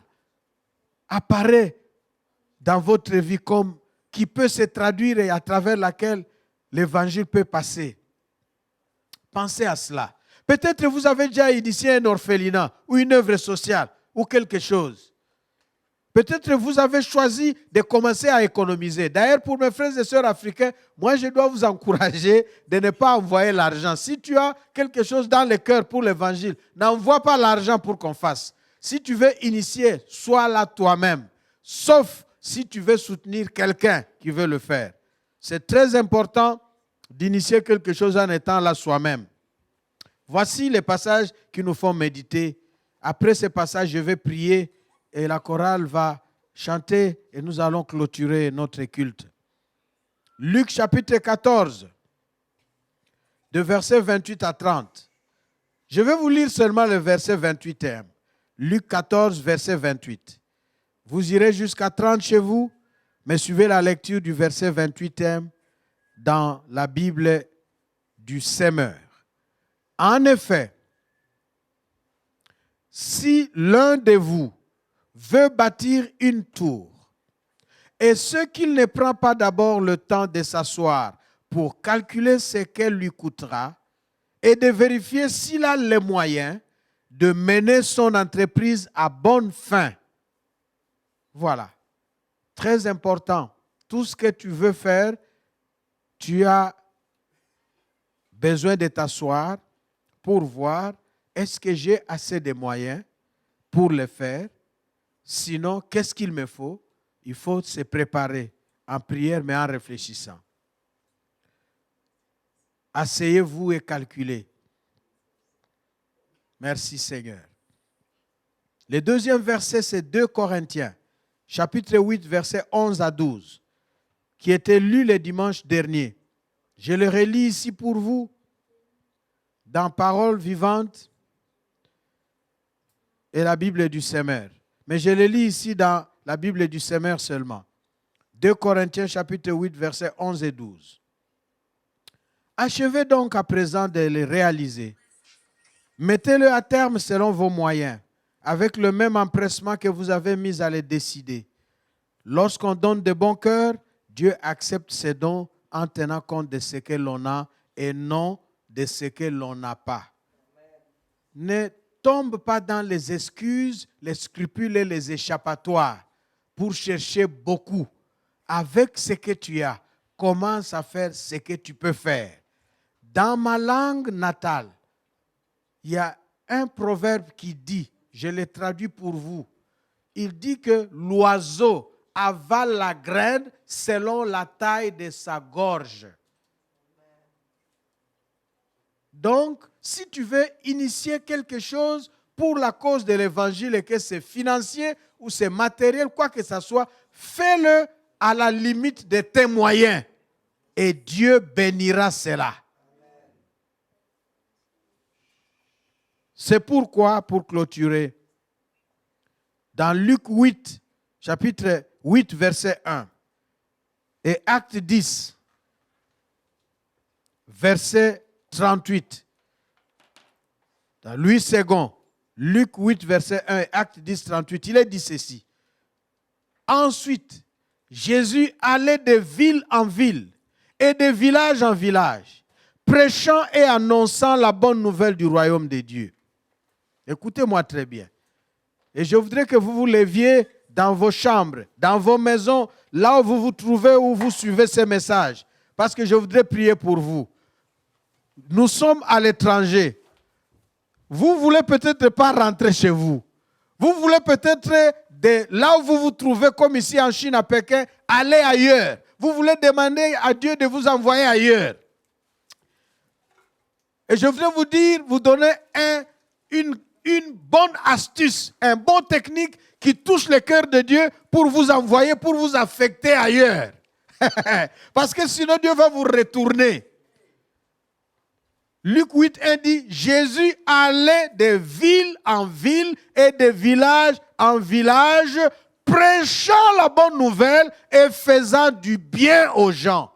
apparaît dans votre vie comme qui peut se traduire et à travers laquelle l'évangile peut passer? Pensez à cela. Peut-être vous avez déjà initié un orphelinat ou une œuvre sociale ou quelque chose. Peut-être vous avez choisi de commencer à économiser. D'ailleurs, pour mes frères et sœurs africains, moi je dois vous encourager de ne pas envoyer l'argent. Si tu as quelque chose dans le cœur pour l'évangile, n'envoie pas l'argent pour qu'on fasse. Si tu veux initier, sois là toi-même. Sauf si tu veux soutenir quelqu'un qui veut le faire. C'est très important d'initier quelque chose en étant là soi-même. Voici les passages qui nous font méditer. Après ces passages, je vais prier et la chorale va chanter et nous allons clôturer notre culte. Luc chapitre 14, de versets 28 à 30. Je vais vous lire seulement le verset 28. Luc 14, verset 28. Vous irez jusqu'à 30 chez vous, mais suivez la lecture du verset 28 dans la Bible du Semeur. En effet, si l'un de vous veut bâtir une tour, et ce qu'il ne prend pas d'abord le temps de s'asseoir pour calculer ce qu'elle lui coûtera et de vérifier s'il a les moyens de mener son entreprise à bonne fin. Voilà, très important. Tout ce que tu veux faire, tu as besoin de t'asseoir pour voir est-ce que j'ai assez de moyens pour le faire. Sinon, qu'est-ce qu'il me faut? Il faut se préparer en prière, mais en réfléchissant. Asseyez-vous et calculez. Merci Seigneur. Le deuxième verset, c'est 2 Corinthiens, chapitre 8, verset 11 à 12, qui était lu le dimanche dernier. Je le relis ici pour vous, dans Parole vivante. et la Bible du Semeur. Mais je le lis ici dans la Bible du Semeur seulement. 2 Corinthiens chapitre 8, versets 11 et 12. Achevez donc à présent de les réaliser. Mettez-le à terme selon vos moyens, avec le même empressement que vous avez mis à les décider. Lorsqu'on donne de bon cœur, Dieu accepte ses dons en tenant compte de ce que l'on a et non de ce que l'on n'a pas. Ne tombe pas dans les excuses, les scrupules et les échappatoires pour chercher beaucoup. Avec ce que tu as, commence à faire ce que tu peux faire. Dans ma langue natale, il y a un proverbe qui dit, je le traduis pour vous, il dit que l'oiseau avale la graine selon la taille de sa gorge. Donc, si tu veux initier quelque chose pour la cause de l'évangile et que c'est financier ou c'est matériel, quoi que ce soit, fais-le à la limite de tes moyens et Dieu bénira cela. C'est pourquoi, pour clôturer, dans Luc 8, chapitre 8, verset 1, et Acte 10, verset 38, dans Louis II, Luc 8, verset 1 et Acte 10, 38, il est dit ceci. Ensuite, Jésus allait de ville en ville et de village en village, prêchant et annonçant la bonne nouvelle du royaume de Dieu. Écoutez-moi très bien. Et je voudrais que vous vous leviez dans vos chambres, dans vos maisons, là où vous vous trouvez, où vous suivez ces messages. Parce que je voudrais prier pour vous. Nous sommes à l'étranger. Vous voulez peut-être pas rentrer chez vous. Vous voulez peut-être, là où vous vous trouvez, comme ici en Chine, à Pékin, aller ailleurs. Vous voulez demander à Dieu de vous envoyer ailleurs. Et je voudrais vous dire, vous donner une bonne astuce, un bon technique qui touche le cœur de Dieu pour vous envoyer, pour vous affecter ailleurs. Parce que sinon Dieu va vous retourner. Luc 8, 1 dit, Jésus allait de ville en ville et de village en village, prêchant la bonne nouvelle et faisant du bien aux gens.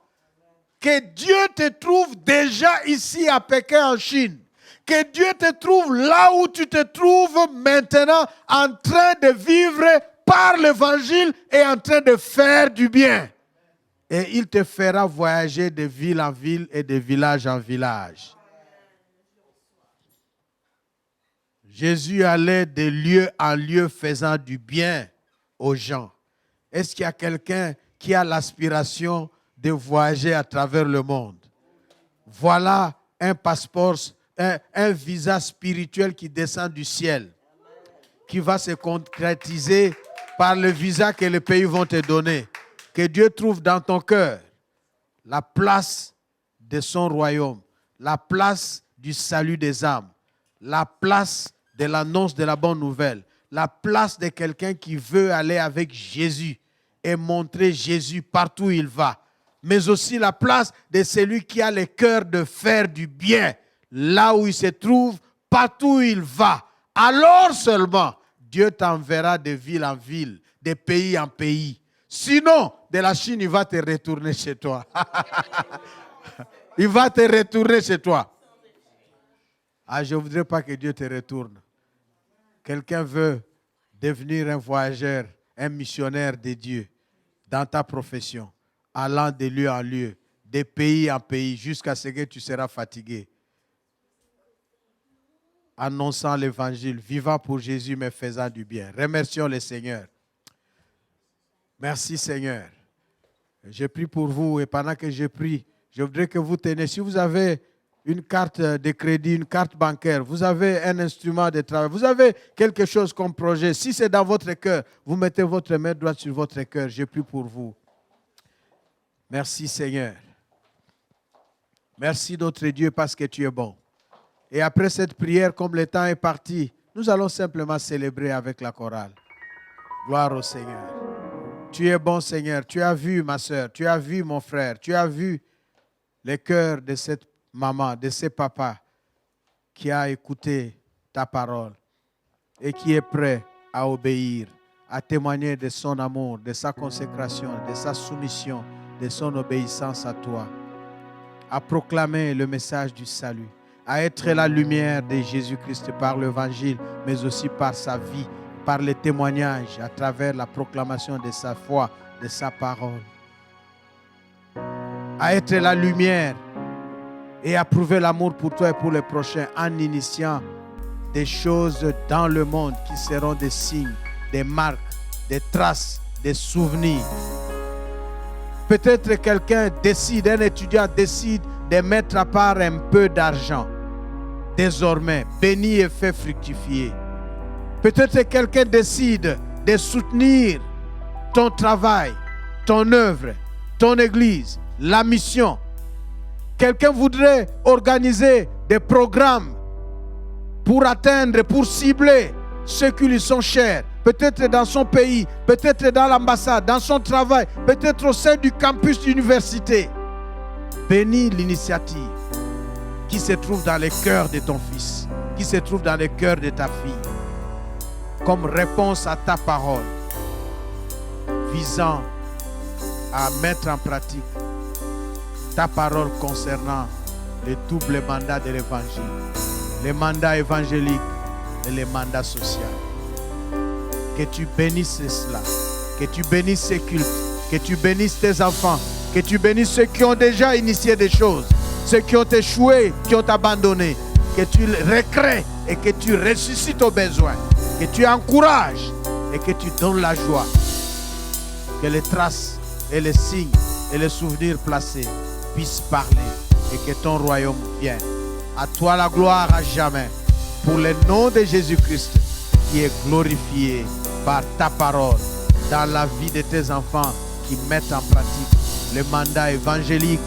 Que Dieu te trouve déjà ici à Pékin en Chine. Que Dieu te trouve là où tu te trouves maintenant en train de vivre par l'évangile et en train de faire du bien. Et il te fera voyager de ville en ville et de village en village. Jésus allait de lieu en lieu faisant du bien aux gens. Est-ce qu'il y a quelqu'un qui a l'aspiration de voyager à travers le monde? Voilà un passeport, un visa spirituel qui descend du ciel, qui va se concrétiser par le visa que les pays vont te donner. Que Dieu trouve dans ton cœur la place de son royaume, la place du salut des âmes, la place de l'annonce de la bonne nouvelle, la place de quelqu'un qui veut aller avec Jésus et montrer Jésus partout où il va, mais aussi la place de celui qui a le cœur de faire du bien, là où il se trouve, partout où il va. Alors seulement, Dieu t'enverra de ville en ville, de pays en pays. Sinon, de la Chine, il va te retourner chez toi. Il va te retourner chez toi. Ah, je ne voudrais pas que Dieu te retourne. Quelqu'un veut devenir un voyageur, un missionnaire de Dieu dans ta profession, allant de lieu en lieu, de pays en pays, jusqu'à ce que tu seras fatigué. Annonçant l'évangile, vivant pour Jésus, mais faisant du bien. Remercions le Seigneur. Merci Seigneur. Je prie pour vous et pendant que je prie, je voudrais que vous teniez, si vous avez une carte de crédit, une carte bancaire, vous avez un instrument de travail, vous avez quelque chose comme projet, si c'est dans votre cœur, vous mettez votre main droite sur votre cœur, je prie pour vous. Merci Seigneur. Merci notre Dieu parce que tu es bon. Et après cette prière, comme le temps est parti, nous allons simplement célébrer avec la chorale. Gloire au Seigneur. Tu es bon Seigneur, tu as vu ma soeur, tu as vu mon frère, tu as vu le cœur de cette maman, de ce papa qui a écouté ta parole. et qui est prêt à obéir, à témoigner de son amour, de sa consécration, de sa soumission, de son obéissance à toi, à proclamer le message du salut, à être la lumière de Jésus-Christ par l'évangile, mais aussi par sa vie, par les témoignages, à travers la proclamation de sa foi, de sa parole. À être la lumière et à prouver l'amour pour toi et pour les prochains en initiant des choses dans le monde qui seront des signes, des marques, des traces, des souvenirs. Peut-être quelqu'un décide, un étudiant décide de mettre à part un peu d'argent. Désormais, béni et fait fructifier. Peut-être quelqu'un décide de soutenir ton travail, ton œuvre, ton église, la mission. Quelqu'un voudrait organiser des programmes pour atteindre, pour cibler ceux qui lui sont chers. Peut-être dans son pays, peut-être dans l'ambassade, dans son travail, peut-être au sein du campus d'université. Bénis l'initiative qui se trouve dans les cœurs de ton fils, qui se trouve dans les cœurs de ta fille, comme réponse à ta parole, visant à mettre en pratique ta parole concernant le double mandat de l'évangile, les mandats évangéliques et les mandats sociaux. Que tu bénisses cela, que tu bénisses ces cultes, que tu bénisses tes enfants, que tu bénisses ceux qui ont déjà initié des choses, ceux qui ont échoué, qui ont abandonné, que tu recrées et que tu ressuscites aux besoins, que tu encourages et que tu donnes la joie, que les traces et les signes et les souvenirs placés puissent parler et que ton royaume vienne. À toi la gloire à jamais, pour le nom de Jésus-Christ qui est glorifié par ta parole dans la vie de tes enfants qui mettent en pratique les mandats évangéliques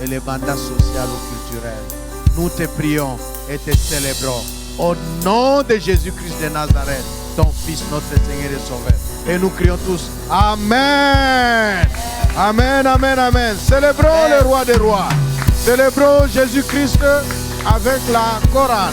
et les mandats sociaux ou culturels. Nous te prions et te célébrons au nom de Jésus-Christ de Nazareth, ton Fils, notre Seigneur et Sauveur. Et nous crions tous Amen. Amen, amen, amen. Célébrons le roi des rois. Célébrons Jésus-Christ avec la chorale.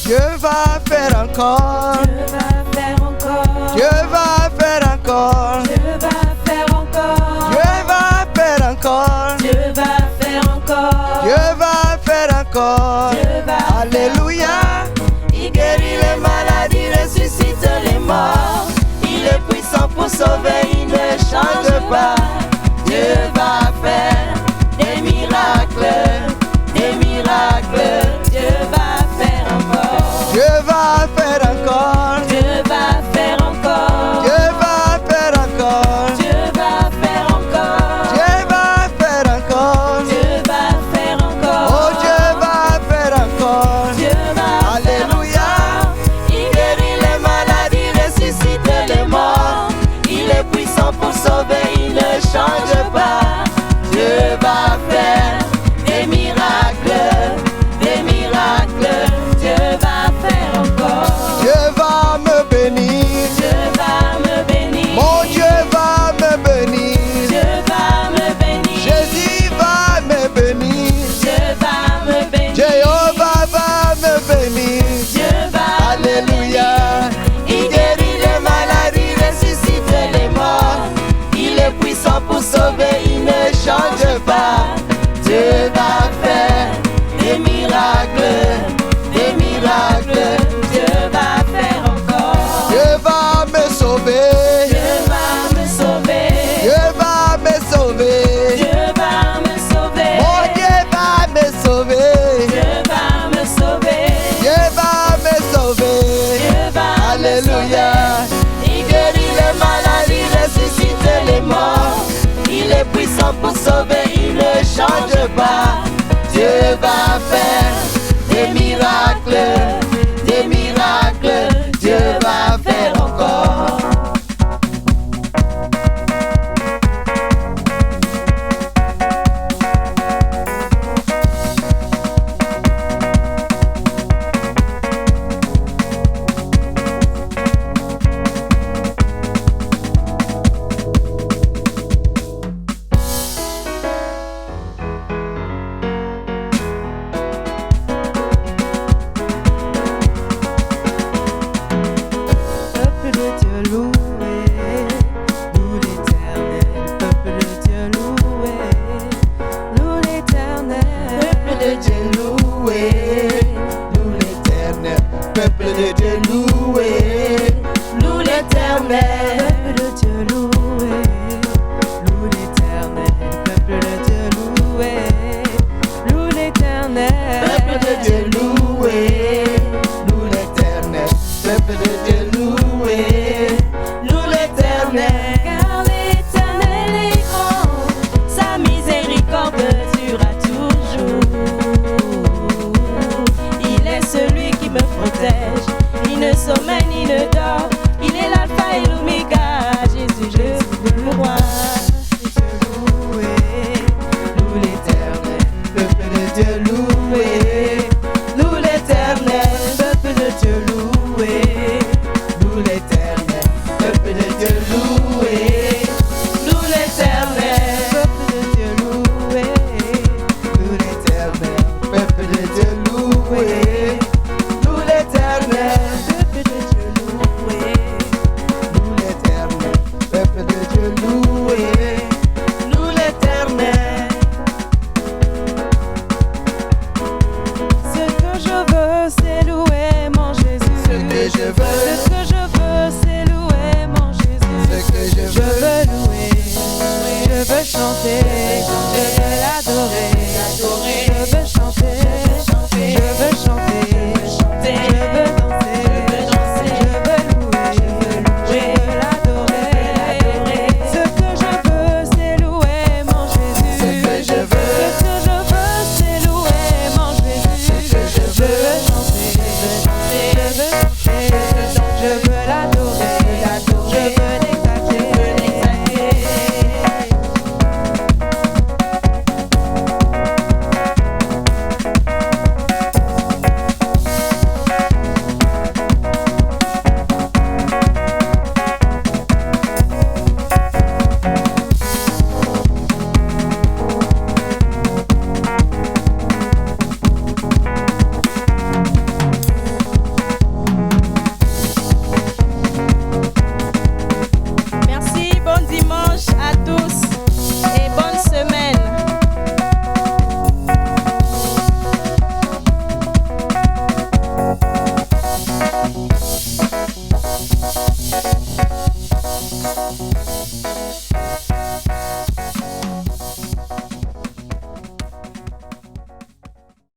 Dieu va faire encore. Dieu va faire encore. Dieu va faire encore. Dieu va faire encore. Dieu va faire encore. Dieu va faire encore. Dieu va Alléluia. Il guérit les maladies, ressuscite les morts. Il est puissant pour sauver, il ne change pas. Dieu va faire des miracles, des miracles. Dieu va faire encore. Dieu va faire encore. Dieu va faire encore. Dieu va faire encore. Dieu va faire encore. Dieu va faire encore. Dieu va faire encore. Oh, Dieu va faire encore. Dieu va Alléluia. Il guérit les maladies, ressuscite les morts. Il est puissant pour sauver, il ne change pas. Dieu va faire des miracles, des miracles. Dieu va faire encore. Dieu va me bénir. Dieu va me bénir. Mon Dieu va me bénir. Dieu va me bénir. Jésus va me bénir. Dieu va me bénir. Jéhovah va me bénir. Dieu va Alléluia. Il guérit les maladies, ressuscite les morts. Il est puissant pour sauver, il ne change pas. Dieu va faire des miracles, des miracles. Dieu va faire encore. Dieu va me sauver. Dieu va me sauver. Dieu va me sauver.